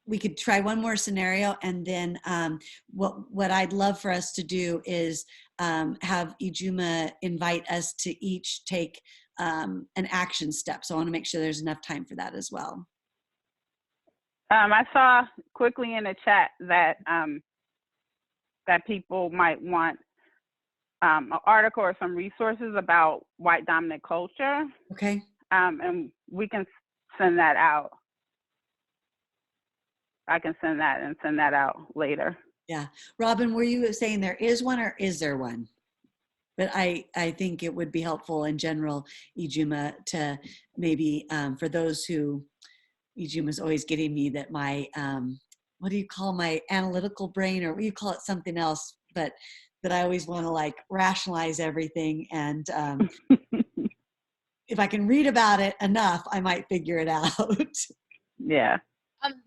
We could try one more scenario, and then what I'd love for us to do is have Ijumaa invite us to each take an action step. So I want to make sure there's enough time for that as well. I saw quickly in the chat that that people might want an article or some resources about white dominant culture. Okay. And we can send that out. I can send that out later. Yeah. Robin, were you saying there is one, or is there one? But I think it would be helpful in general, Ijumaa, to maybe for those who, Ijumaa's always getting me that my, what do you call my analytical brain, or you call it something else, but that I always want to like rationalize everything. And if I can read about it enough, I might figure it out. Yeah.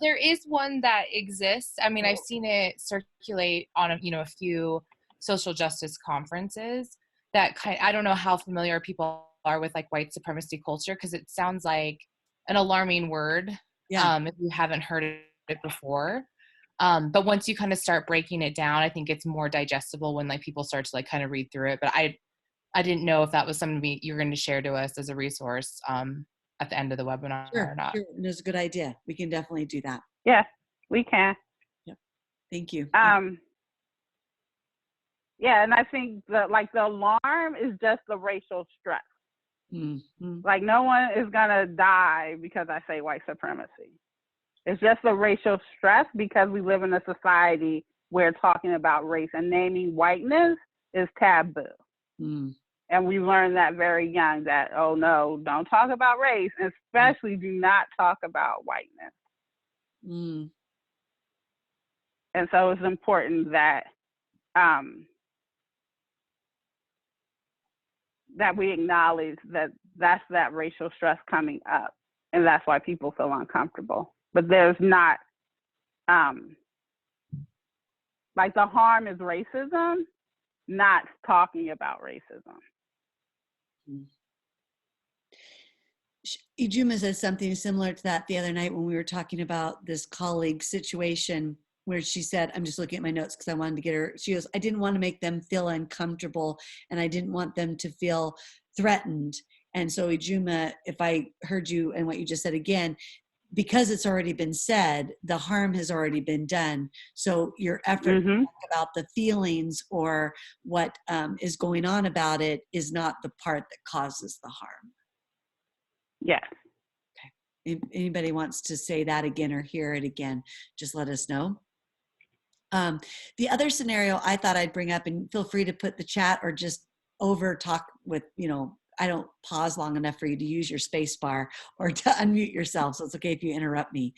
There is one that exists. I mean, I've seen it circulate on a few social justice conferences. That I don't know how familiar people are with like white supremacy culture, because it sounds like an alarming word. Yeah. If you haven't heard it before. But once you kind of start breaking it down, I think it's more digestible when like people start to like kind of read through it. But I didn't know if that was something you're going to share to us as a resource at the end of the webinar or not. Sure. It's a good idea. We can definitely do that. Yeah, we can. Yep. Thank you. Yeah, and I think the alarm is just the racial stress. Mm-hmm. Like no one is gonna die because I say white supremacy. It's just the racial stress because we live in a society where talking about race and naming whiteness is taboo. Mm. And we learned that very young that, oh no, don't talk about race, and especially do not talk about whiteness. Mm. And so it's important that that we acknowledge that that's that racial stress coming up, and that's why people feel uncomfortable. But there's not, like the harm is racism, not talking about racism. Ijumaa said something similar to that the other night when we were talking about this colleague situation, where she said, I'm just looking at my notes because I wanted to get her, she goes, I didn't want to make them feel uncomfortable, and I didn't want them to feel threatened. And so Ijumaa, if I heard you and what you just said again, because it's already been said, the harm has already been done. So your effort to talk about the feelings or what is going on about it is not the part that causes the harm. Yes. Okay. If anybody wants to say that again or hear it again, just let us know. The other scenario I thought I'd bring up, and feel free to put the chat or just over talk with, I don't pause long enough for you to use your space bar or to unmute yourself. So it's okay if you interrupt me.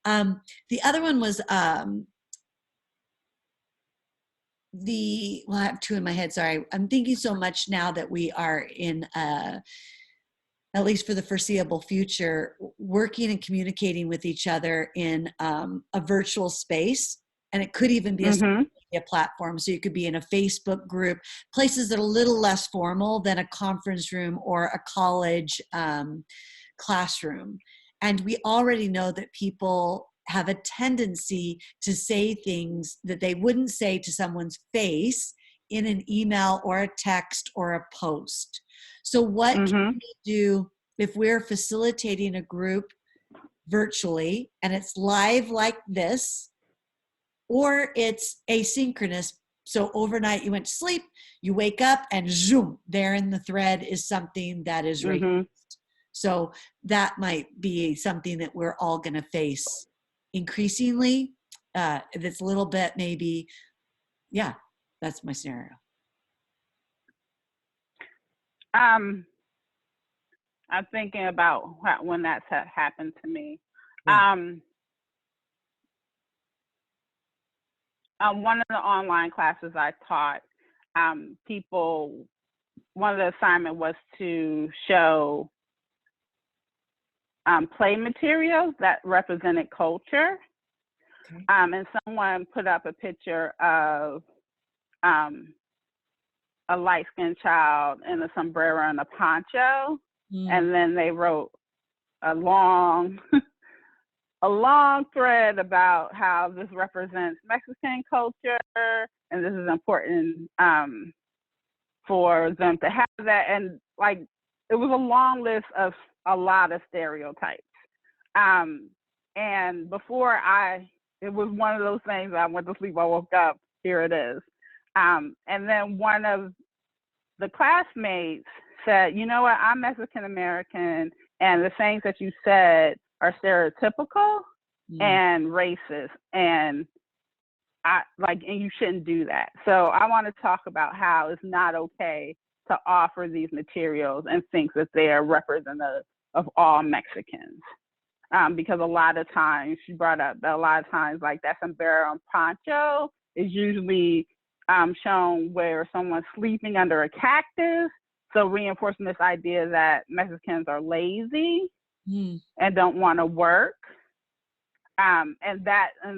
The other one was well, I have two in my head. Sorry. I'm thinking so much now that we are in, at least for the foreseeable future, working and communicating with each other in a virtual space. And it could even be a social media platform. So you could be in a Facebook group, places that are a little less formal than a conference room or a college classroom. And we already know that people have a tendency to say things that they wouldn't say to someone's face in an email or a text or a post. So what can we do if we're facilitating a group virtually and it's live like this, or it's asynchronous. So overnight you went to sleep, you wake up and zoom, there in the thread is something that is raised. So that might be something that we're all going to face increasingly. That's a little bit maybe, yeah, that's my scenario. I'm thinking about when that's happened to me. Yeah. One of the online classes I taught, people, one of the assignment was to show play materials that represented culture. Okay. And someone put up a picture of a light-skinned child in a sombrero and a poncho. And then they wrote a long, a long thread about how this represents Mexican culture and this is important for them to have that. And like, it was a long list of a lot of stereotypes. And before it was one of those things, I went to sleep, I woke up, here it is. And then one of the classmates said, you know what, I'm Mexican American, and the things that you said are stereotypical and racist, and and you shouldn't do that. So I want to talk about how it's not okay to offer these materials and think that they are representative of all Mexicans. Because a lot of times, she brought up that a lot of times, like that sombrero and poncho is usually shown where someone's sleeping under a cactus. So reinforcing this idea that Mexicans are lazy and don't want to work. And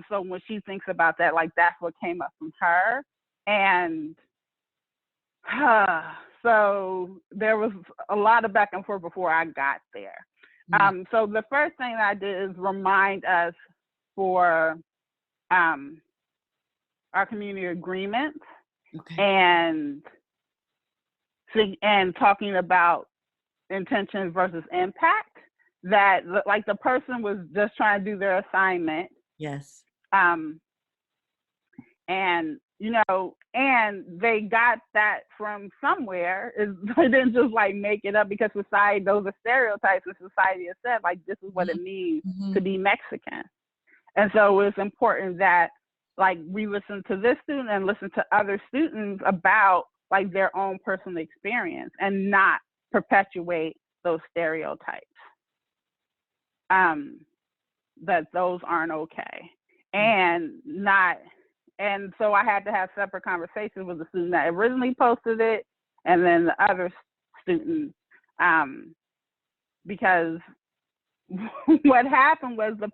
so when she thinks about that, like that's what came up from her. And so there was a lot of back and forth before I got there. So the first thing I did is remind us for our community agreements, and talking about intention versus impact, that like the person was just trying to do their assignment. Yes. And, you know, and they got that from somewhere. They didn't just like make it up, because society, those are stereotypes, and society has said, like, this is what it means to be Mexican. And so it's important that like we listen to this student and listen to other students about like their own personal experience and not perpetuate those stereotypes. That those aren't okay. And so I had to have separate conversations with the student that originally posted it and then the other student, because what happened was the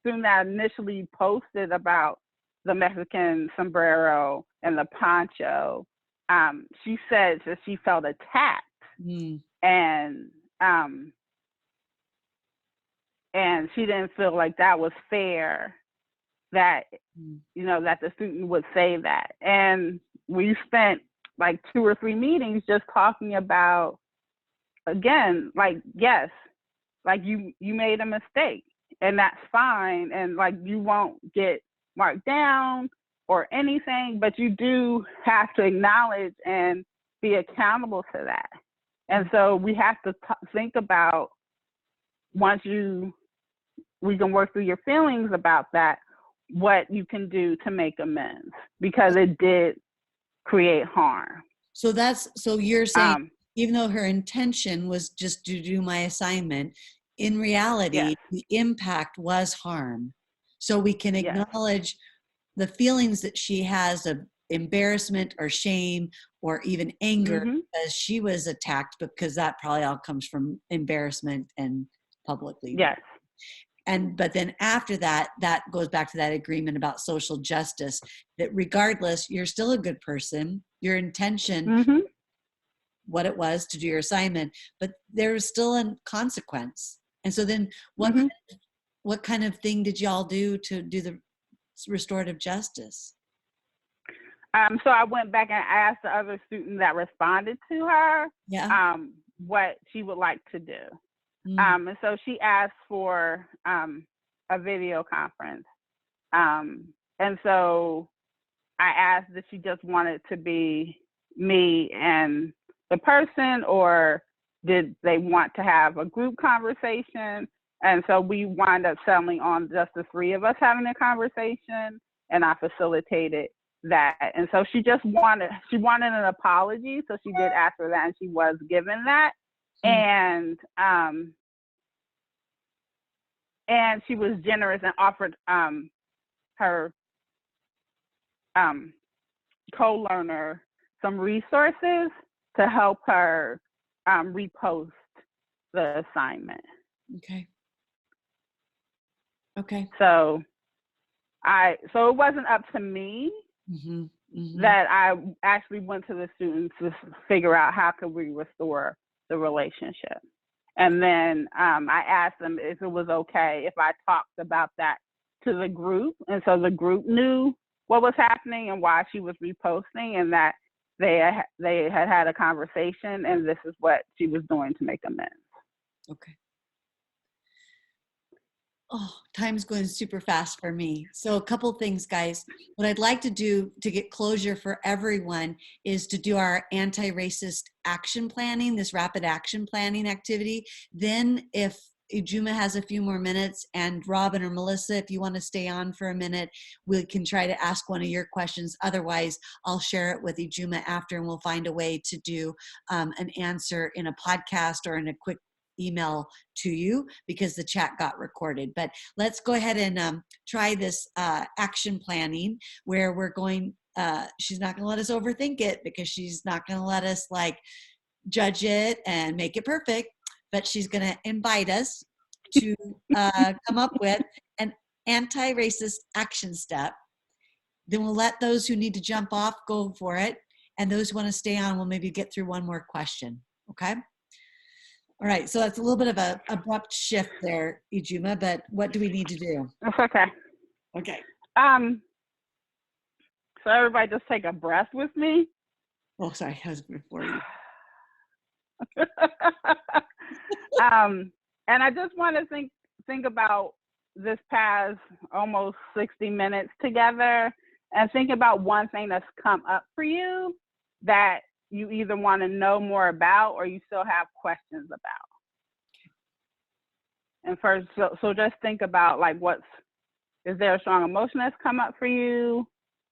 student that initially posted about the Mexican sombrero and the poncho, she said that she felt attacked, and she didn't feel like that was fair, that, you know, that the student would say that. And we spent like 2 or 3 meetings just talking about, again, like, yes, like you made a mistake and that's fine. And like, you won't get marked down or anything, but you do have to acknowledge and be accountable to that. And so we have to think about, once we can work through your feelings about that, what you can do to make amends, because it did create harm. So you're saying, even though her intention was just to do my assignment, in reality, the impact was harm. So we can acknowledge the feelings that she has of embarrassment or shame or even anger because she was attacked, because that probably all comes from embarrassment and publicly. But then after that, that goes back to that agreement about social justice, that regardless, you're still a good person. Your intention, what it was to do your assignment, but there's still a consequence. And so then what kind of thing did y'all do to do the restorative justice? So I went back and asked the other student that responded to her, what she would like to do. Mm. And so she asked for a video conference. And so I asked if she just wanted to be me and the person, or did they want to have a group conversation? And so we wind up settling on just the three of us having a conversation, and I facilitated that. And so she wanted an apology. So she did ask for that, and she was given that. And she was generous and offered her co-learner some resources to help her repost the assignment. Okay. Okay. So it wasn't up to me. Mm-hmm. Mm-hmm. That I actually went to the students to figure out how could we restore the relationship. And then I asked them if it was okay if I talked about that to the group. And so the group knew what was happening and why she was reposting, and that they had a conversation, and this is what she was doing to make amends. Okay. Oh, time's going super fast for me. So a couple things, guys. What I'd like to do to get closure for everyone is to do our anti-racist action planning, this rapid action planning activity. Then if Ijumaa has a few more minutes, and Robin or Melissa, if you want to stay on for a minute, we can try to ask one of your questions. Otherwise, I'll share it with Ijumaa after, and we'll find a way to do an answer in a podcast or in a quick email to you, because the chat got recorded. But let's go ahead and try this action planning, where we're going, she's not going to let us overthink it, because she's not going to let us like judge it and make it perfect, but she's going to invite us to come up with an anti-racist action step. Then we'll let those who need to jump off go for it, and those who want to stay on will maybe get through one more question. Okay. All right, so that's a little bit of an abrupt shift there, Ijumaa, but what do we need to do? That's okay. Okay. So everybody just take a breath with me. Oh, sorry, I was before you. And I just want to think about this past almost 60 minutes together, and think about one thing that's come up for you that you either want to know more about or you still have questions about. And first, so just think about like, is there a strong emotion that's come up for you?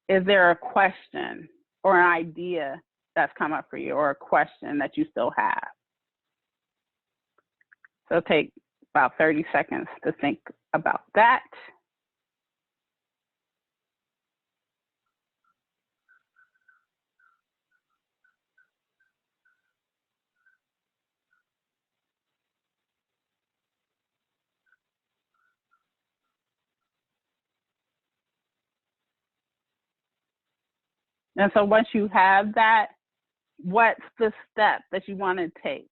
Is there a question or an idea that's come up for you, or a question that you still have? So take about 30 seconds to think about that. And so once you have that, what's the step that you want to take?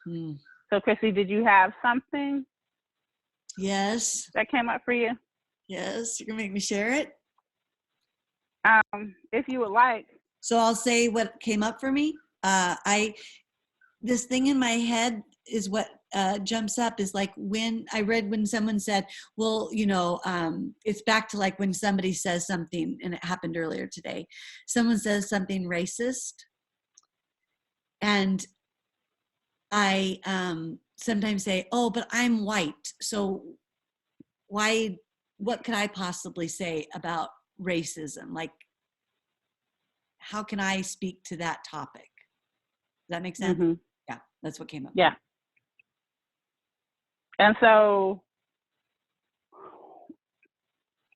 So Chrissy, did you have something? Yes. That came up for you? Yes, you're gonna make me share it? If you would like. So I'll say what came up for me. This thing in my head is what jumps up, is like when someone said, well, it's back to like when somebody says something, and it happened earlier today. Someone says something racist, and I sometimes say, oh, but I'm white. So what could I possibly say about racism? Like, how can I speak to that topic? Does that make sense? Mm-hmm. Yeah, that's what came up. Yeah. And so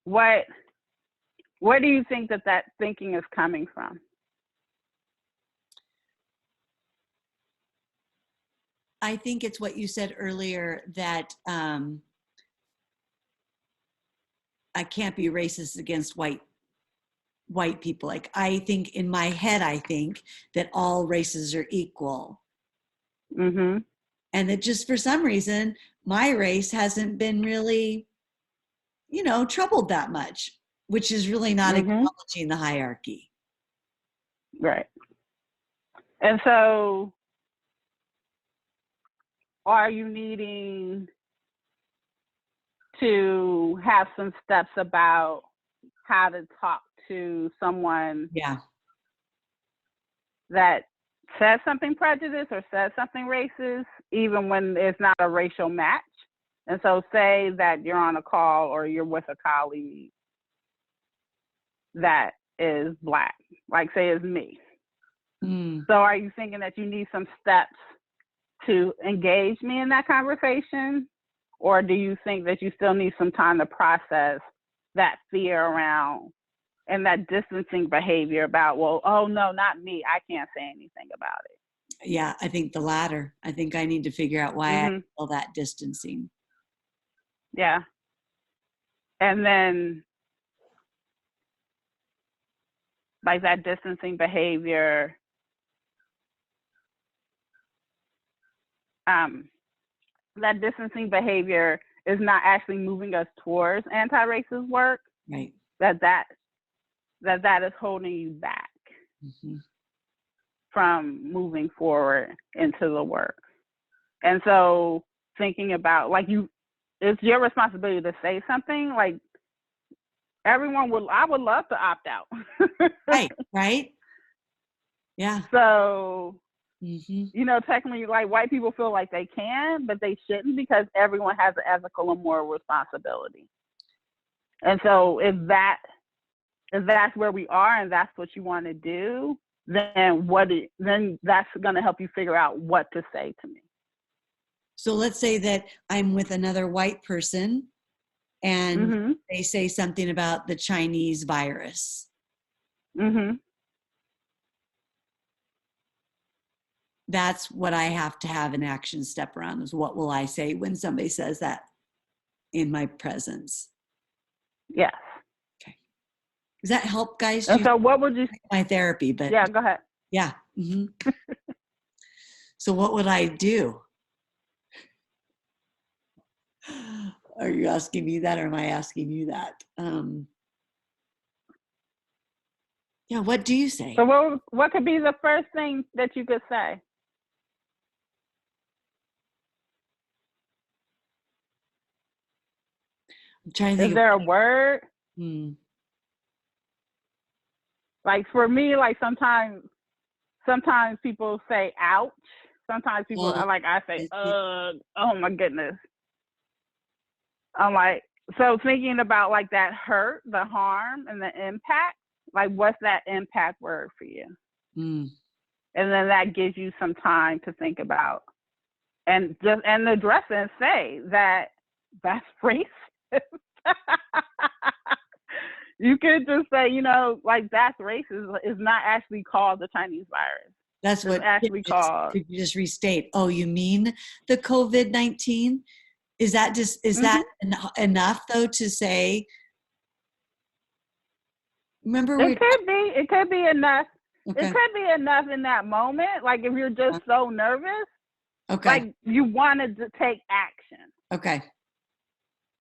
what do you think that thinking is coming from? I think it's what you said earlier, that I can't be racist against white people. Like, I think in my head, I think that all races are equal. Mm-hmm. And that just for some reason, my race hasn't been really, troubled that much, which is really not acknowledging the hierarchy. Right. And so are you needing to have some steps about how to talk to someone Yeah. that says something prejudiced or says something racist, even when it's not a racial match? And so say that you're on a call or you're with a colleague that is Black, like say it's me. Mm. So are you thinking that you need some steps to engage me in that conversation? Or do you think that you still need some time to process that fear around and that distancing behavior about, well, oh no, not me, I can't say anything about it? Yeah, I think the latter. I think I need to figure out why I feel that distancing. Yeah. And then like that distancing behavior, is not actually moving us towards anti-racist work. Right. That is holding you back from moving forward into the work. And so thinking about like it's your responsibility to say something. Like I would love to opt out. Right. Yeah. So, technically, like white people feel like they can, but they shouldn't, because everyone has an ethical and moral responsibility. And so if that's where we are and that's what you want to do, then that's going to help you figure out what to say to me. So let's say that I'm with another white person and they say something about the Chinese virus. That's what I have to have an action step around, is what will I say when somebody says that in my presence? Yes. Okay. Does that help, guys? And so what would you... My therapy, but... Yeah, go ahead. Yeah. So what would I do? Are you asking me that, or am I asking you that? Yeah, what do you say? So what could be the first thing that you could say? I'm trying to think. Is there a word? Like for me, like sometimes people say ouch. Sometimes people I say, oh my goodness. I'm like, so thinking about like that hurt, the harm, and the impact, like what's that impact word for you? And then that gives you some time to think about and address and say that that's racist. You could just say, like that's racist is not actually called the Chinese virus. That's what it's actually called. Could you just restate? Oh, you mean the COVID-19? Is that that enough though to say? Remember, it could be enough. Okay. It could be enough in that moment. Like if you're just so nervous, like you wanted to take action. Okay.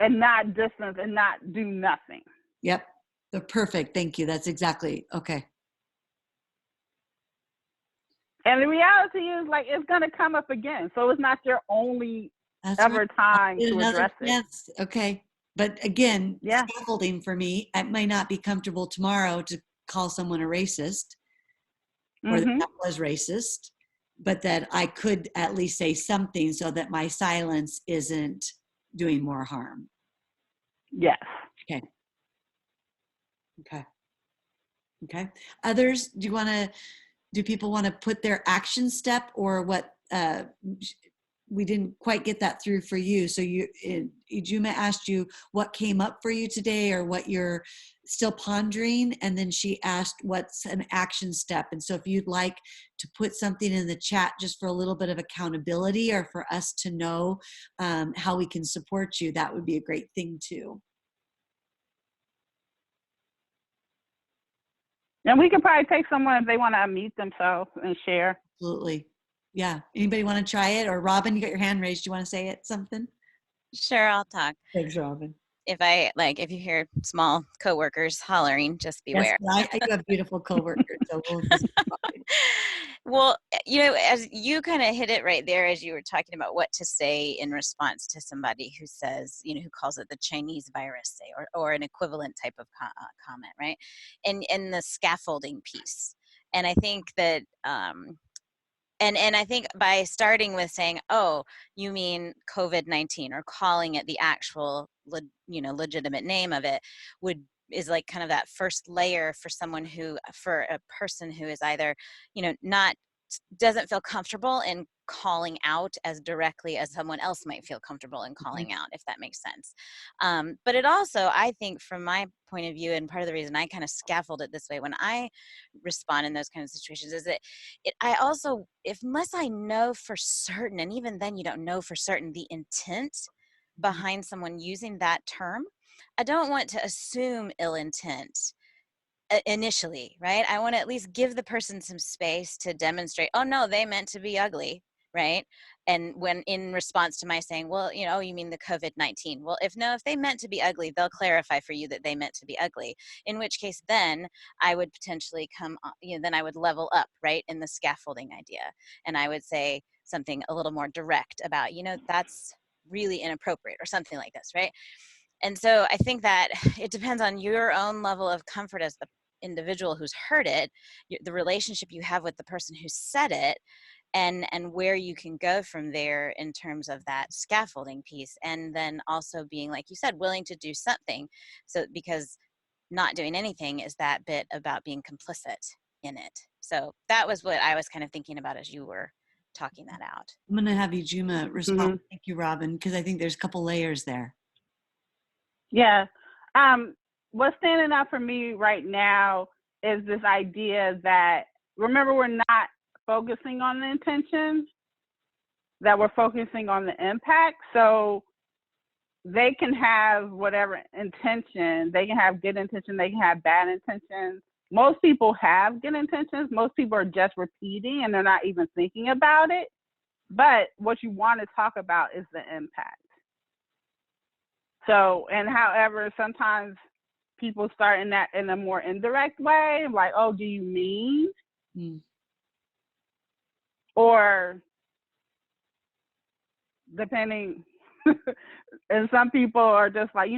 And not distance and not do nothing. Yep. Perfect. Thank you. That's exactly. Okay. And the reality is, like, it's going to come up again. So it's not your only time to address it. Okay. But again, scaffolding for me, it might not be comfortable tomorrow to call someone a racist or that was racist, but that I could at least say something so that my silence isn't doing more harm. Yes. Okay. Others, do people want to put their action step, or what? We didn't quite get that through for you. So Ijumaa asked you what came up for you today or what you're still pondering. And then she asked what's an action step. And so if you'd like to put something in the chat just for a little bit of accountability or for us to know how we can support you, that would be a great thing too. And we could probably take someone if they want to unmute themselves and share. Absolutely. Yeah. Anybody want to try it? Or Robin, you got your hand raised. Do you want to say it? Something? Sure, I'll talk. Thanks, Robin. If you hear small coworkers hollering, just beware. Yes, I do have beautiful coworkers, so we'll just Well, as you kind of hit it right there as you were talking about what to say in response to somebody who says, who calls it the Chinese virus, say, or an equivalent type of comment, right? And the scaffolding piece. And I think that, and I think by starting with saying, oh, you mean COVID-19, or calling it the actual, legitimate name of it, is like kind of that first layer for for a person who is either, doesn't feel comfortable in calling out as directly as someone else might feel comfortable in calling out, if that makes sense. But it also, I think, from my point of view, and part of the reason I kind of scaffold it this way when I respond in those kind of situations, is that I also, unless I know for certain, and even then you don't know for certain the intent behind someone using that term, I don't want to assume ill intent initially, right? I want to at least give the person some space to demonstrate, oh no, they meant to be ugly, right? And when in response to my saying, well, you mean the COVID-19. Well, if they meant to be ugly, they'll clarify for you that they meant to be ugly. In which case, then I would potentially then I would level up, right, in the scaffolding idea. And I would say something a little more direct about, that's really inappropriate, or something like this, right? And so I think that it depends on your own level of comfort as the individual who's heard it, the relationship you have with the person who said it, and where you can go from there in terms of that scaffolding piece. And then also being, like you said, willing to do something. So, because not doing anything is that bit about being complicit in it. So that was what I was kind of thinking about as you were talking that out. I'm going to have Ijumaa respond. Thank you, Robin, because I think there's a couple layers there. Yeah. What's standing out for me right now is this idea that, remember, we're not focusing on the intention, that we're focusing on the impact. So they can have whatever intention, they can have good intention, they can have bad intentions. Most people have good intentions. Most people are just repeating and they're not even thinking about it. But what you want to talk about is the impact. So, and however, sometimes people start in a more indirect way, like, oh, do you mean? Or depending, and some people are just like,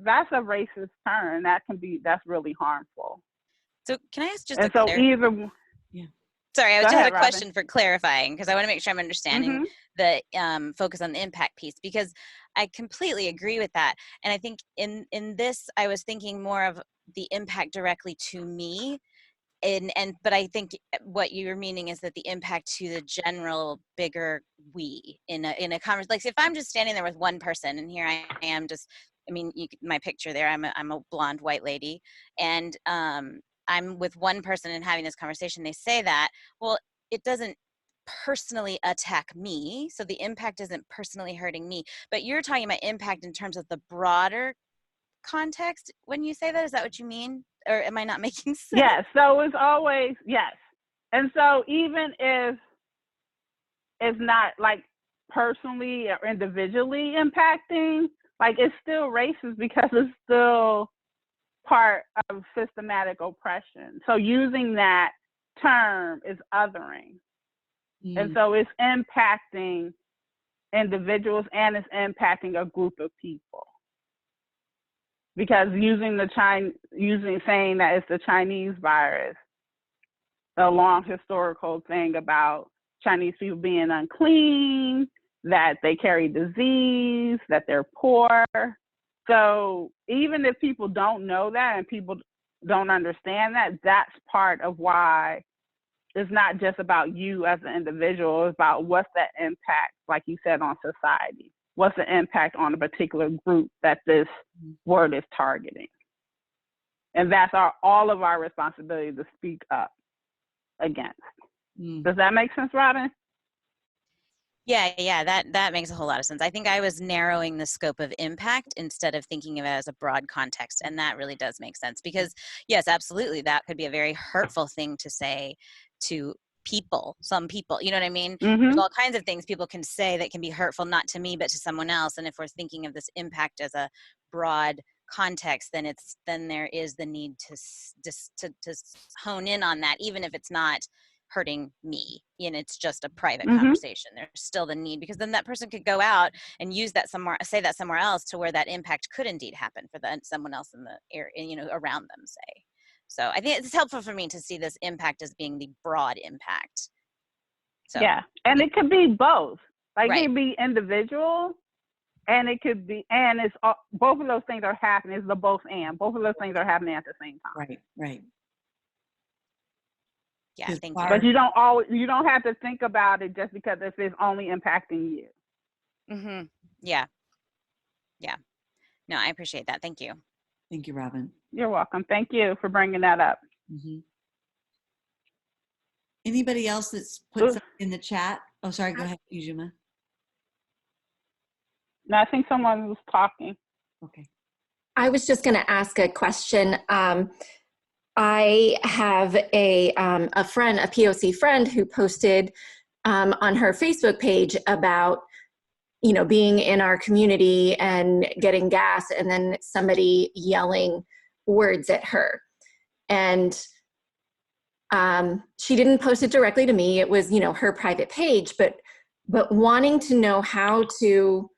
that's a racist term. That's really harmful. So can I ask just and so either, yeah. Sorry, I just had a question for clarifying, because I want to make sure I'm understanding the focus on the impact piece, because I completely agree with that. And I think in this, I was thinking more of the impact directly to me. But I think what you're meaning is that the impact to the general bigger we in a conversation. Like, if I'm just standing there with one person, and here I am, my picture there, I'm a blonde white lady, and I'm with one person and having this conversation, they say that, well, it doesn't personally attack me, so the impact isn't personally hurting me. But you're talking about impact in terms of the broader context when you say that. Is that what you mean? Or am I not making sense? Yes. So it's always, yes. And so even if it's not like personally or individually impacting, like, it's still racist because it's still part of systematic oppression. So using that term is othering. And so it's impacting individuals and it's impacting a group of people. Because saying that it's the Chinese virus, a long historical thing about Chinese people being unclean, that they carry disease, that they're poor. So even if people don't know that and people don't understand that, that's part of why it's not just about you as an individual. It's about what's that impact, like you said, on society. What's the impact on a particular group that this word is targeting? And that's all of our responsibility to speak up against. Does that make sense, Robin? Yeah, that makes a whole lot of sense. I think I was narrowing the scope of impact instead of thinking of it as a broad context, and that really does make sense, because yes, absolutely, that could be a very hurtful thing to say to some people, you know what I mean? There's all kinds of things people can say that can be hurtful, not to me, but to someone else. And if we're thinking of this impact as a broad context, then there is the need to hone in on that, even if it's not hurting me, and it's just a private Mm-hmm. conversation. There's still the need, because then that person could go out and use that somewhere, say that somewhere else, to where that impact could indeed happen for someone else in the area, you know, around them, say. So I think it's helpful for me to see this impact as being the broad impact. So yeah, and it could be both. Like right. it could be individual, and it could be, and it's all, both of those things are happening. It's the both and. Both of those things are happening at the same time. Right, right. Yeah, thank you. But you don't have to think about it just because if it's only impacting you. Mm-hmm. Yeah. Yeah. No, I appreciate that. Thank you. Thank you, Robin. You're welcome. Thank you for bringing that up. Mm-hmm. Anybody else that's put something in the chat? Oh, sorry. Go ahead, Ijumaa. No, I think someone was talking. Okay. I was just going to ask a question. I have a friend, a POC friend, who posted on her Facebook page about, you know, being in our community and getting gas, and then somebody yelling words at her. And she didn't post it directly to me. It was, you know, her private page, but wanting to know how to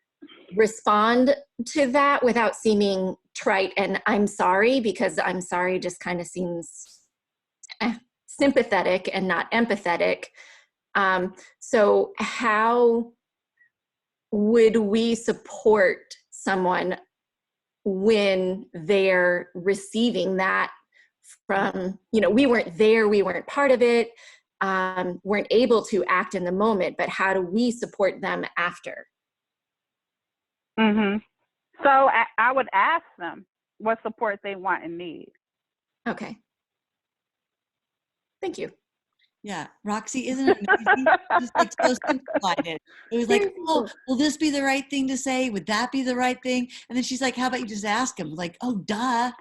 respond to that without seeming trite and I'm sorry, because I'm sorry just kind of seems sympathetic and not empathetic. So how would we support someone when they're receiving that from, you know, we weren't there, we weren't part of it, weren't able to act in the moment, but how do we support them after? Mm-hmm. So I would ask them what support they want and need. Okay. Thank you. Yeah, Roxy, isn't it amazing? Just like so simplified it. It was like, oh, will this be the right thing to say? Would that be the right thing? And then she's like, how about you just ask him? Like, oh, duh.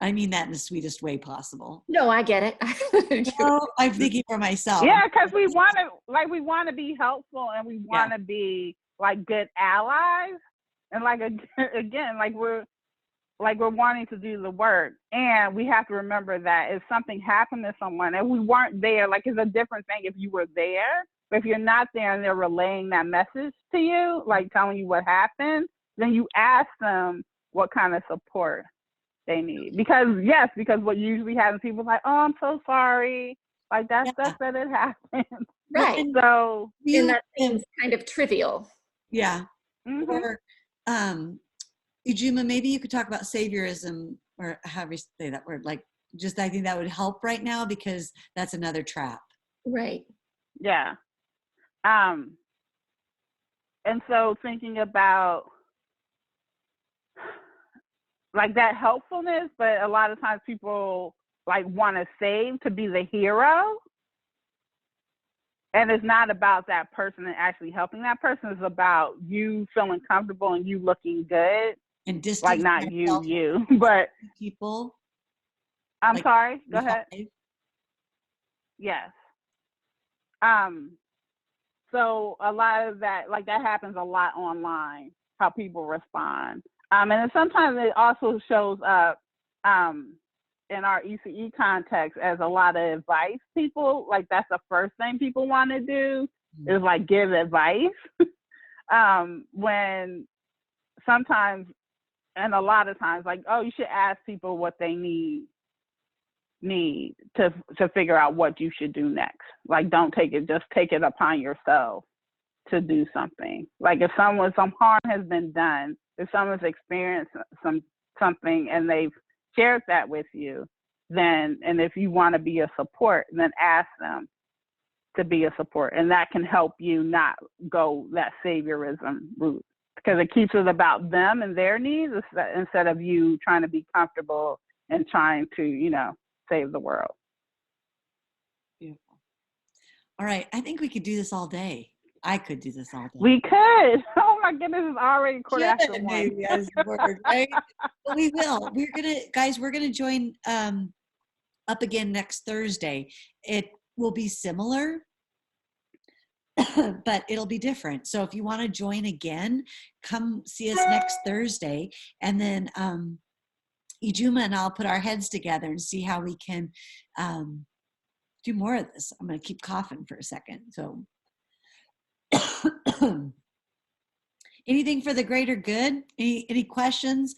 I mean that in the sweetest way possible. No, I get it. No, I'm thinking for myself. Yeah, because we want to be helpful, and we want to be like good allies, and like again, like we're wanting to do the work, and we have to remember that if something happened to someone and we weren't there, like it's a different thing if you were there, but if you're not there and they're relaying that message to you, like telling you what happened, then you ask them what kind of support they need. Because what usually happens, people are like, oh, I'm so sorry. Like that's that it happened. Right. So and that seems kind of trivial. Yeah. Mm-hmm. Or Ijumaa, maybe you could talk about saviorism, or however you say that word. Like, just I think that would help right now, because that's another trap. Right. Yeah. And so thinking about like that helpfulness, but a lot of times people like want to save to be the hero. And it's not about that person and actually helping that person. It's about you feeling comfortable and you looking good. And distance, like not you, but people. I'm like, sorry. Go ahead. Yes. So a lot of that, like that happens a lot online, how people respond. And then sometimes it also shows up in our ECE context as a lot of advice. People, like that's the first thing people want to do is like give advice. When sometimes, and a lot of times, like, oh, you should ask people what they need to figure out what you should do next. Like, don't take it upon yourself to do something. Like if some harm has been done, if someone's experienced something and they've shared that with you, then, and if you want to be a support, then ask them to be a support. And that can help you not go that saviorism route, because it keeps it about them and their needs instead of you trying to be comfortable and trying to, save the world. Beautiful. All right. I think we could do this all day. I could do this all day. We could. Oh my goodness, it's already quarter after one. Maybe as a word, right? But we will. We're gonna join up again next Thursday. It will be similar, but it'll be different. So if you want to join again, come see us next Thursday, and then Ijumaa and I'll put our heads together and see how we can do more of this. I'm going to keep coughing for a second. So anything for the greater good? Any questions?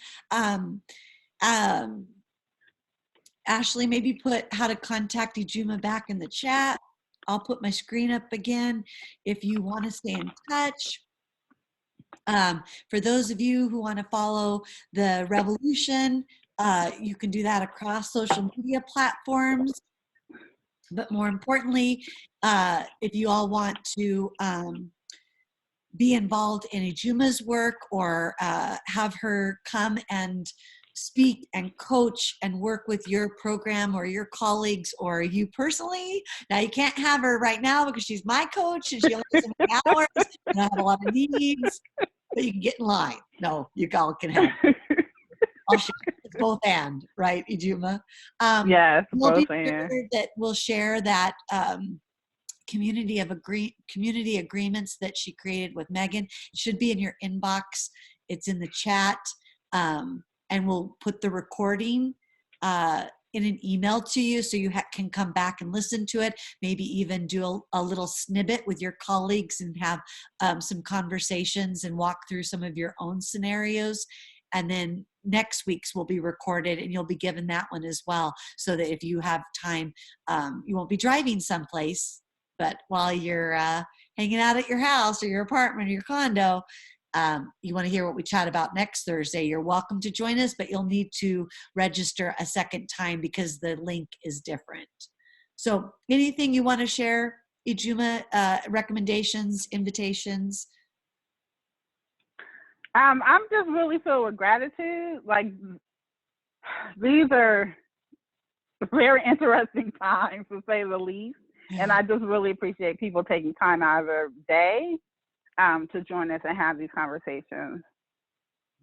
Ashley, maybe put how to contact Ijumaa back in the chat. I'll put my screen up again if you want to stay in touch. For those of you who want to follow the revolution, you can do that across social media platforms. But more importantly, if you all want to be involved in Ijumaa's work or have her come and speak and coach and work with your program or your colleagues or you personally. Now you can't have her right now because she's my coach and she only has so many hours and I have a lot of needs, but you can get in line. No, you all can have her. I'll share. It's both and, right, Ijumaa? Yes, we'll both be and. sure that we'll share that community agreements that she created with Megan. It should be in your inbox. It's in the chat. And we'll put the recording in an email to you so you can come back and listen to it, maybe even do a little snippet with your colleagues and have some conversations and walk through some of your own scenarios. And then next week's will be recorded and you'll be given that one as well, so that if you have time, you won't be driving someplace, but while you're hanging out at your house or your apartment or your condo, you want to hear what we chat about next Thursday, you're welcome to join us, but you'll need to register a second time because the link is different. So anything you want to share, Ijumaa, recommendations, invitations? I'm just really filled with gratitude. Like, these are very interesting times, to say the least. Yeah. And I just really appreciate people taking time out of their day to join us and have these conversations.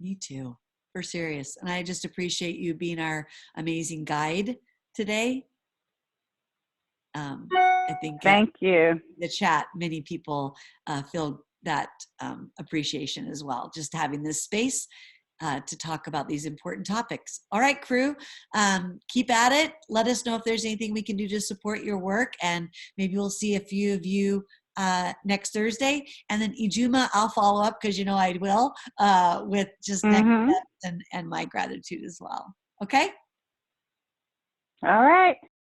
Me too, for serious. And I just appreciate you being our amazing guide today. I think thank you. The chat, many people feel that appreciation as well, just having this space to talk about these important topics. All right, crew, keep at it. Let us know if there's anything we can do to support your work, and maybe we'll see a few of you next Thursday. And then Ijumaa, I'll follow up because you know I will with just next steps and my gratitude as well. Okay? All right.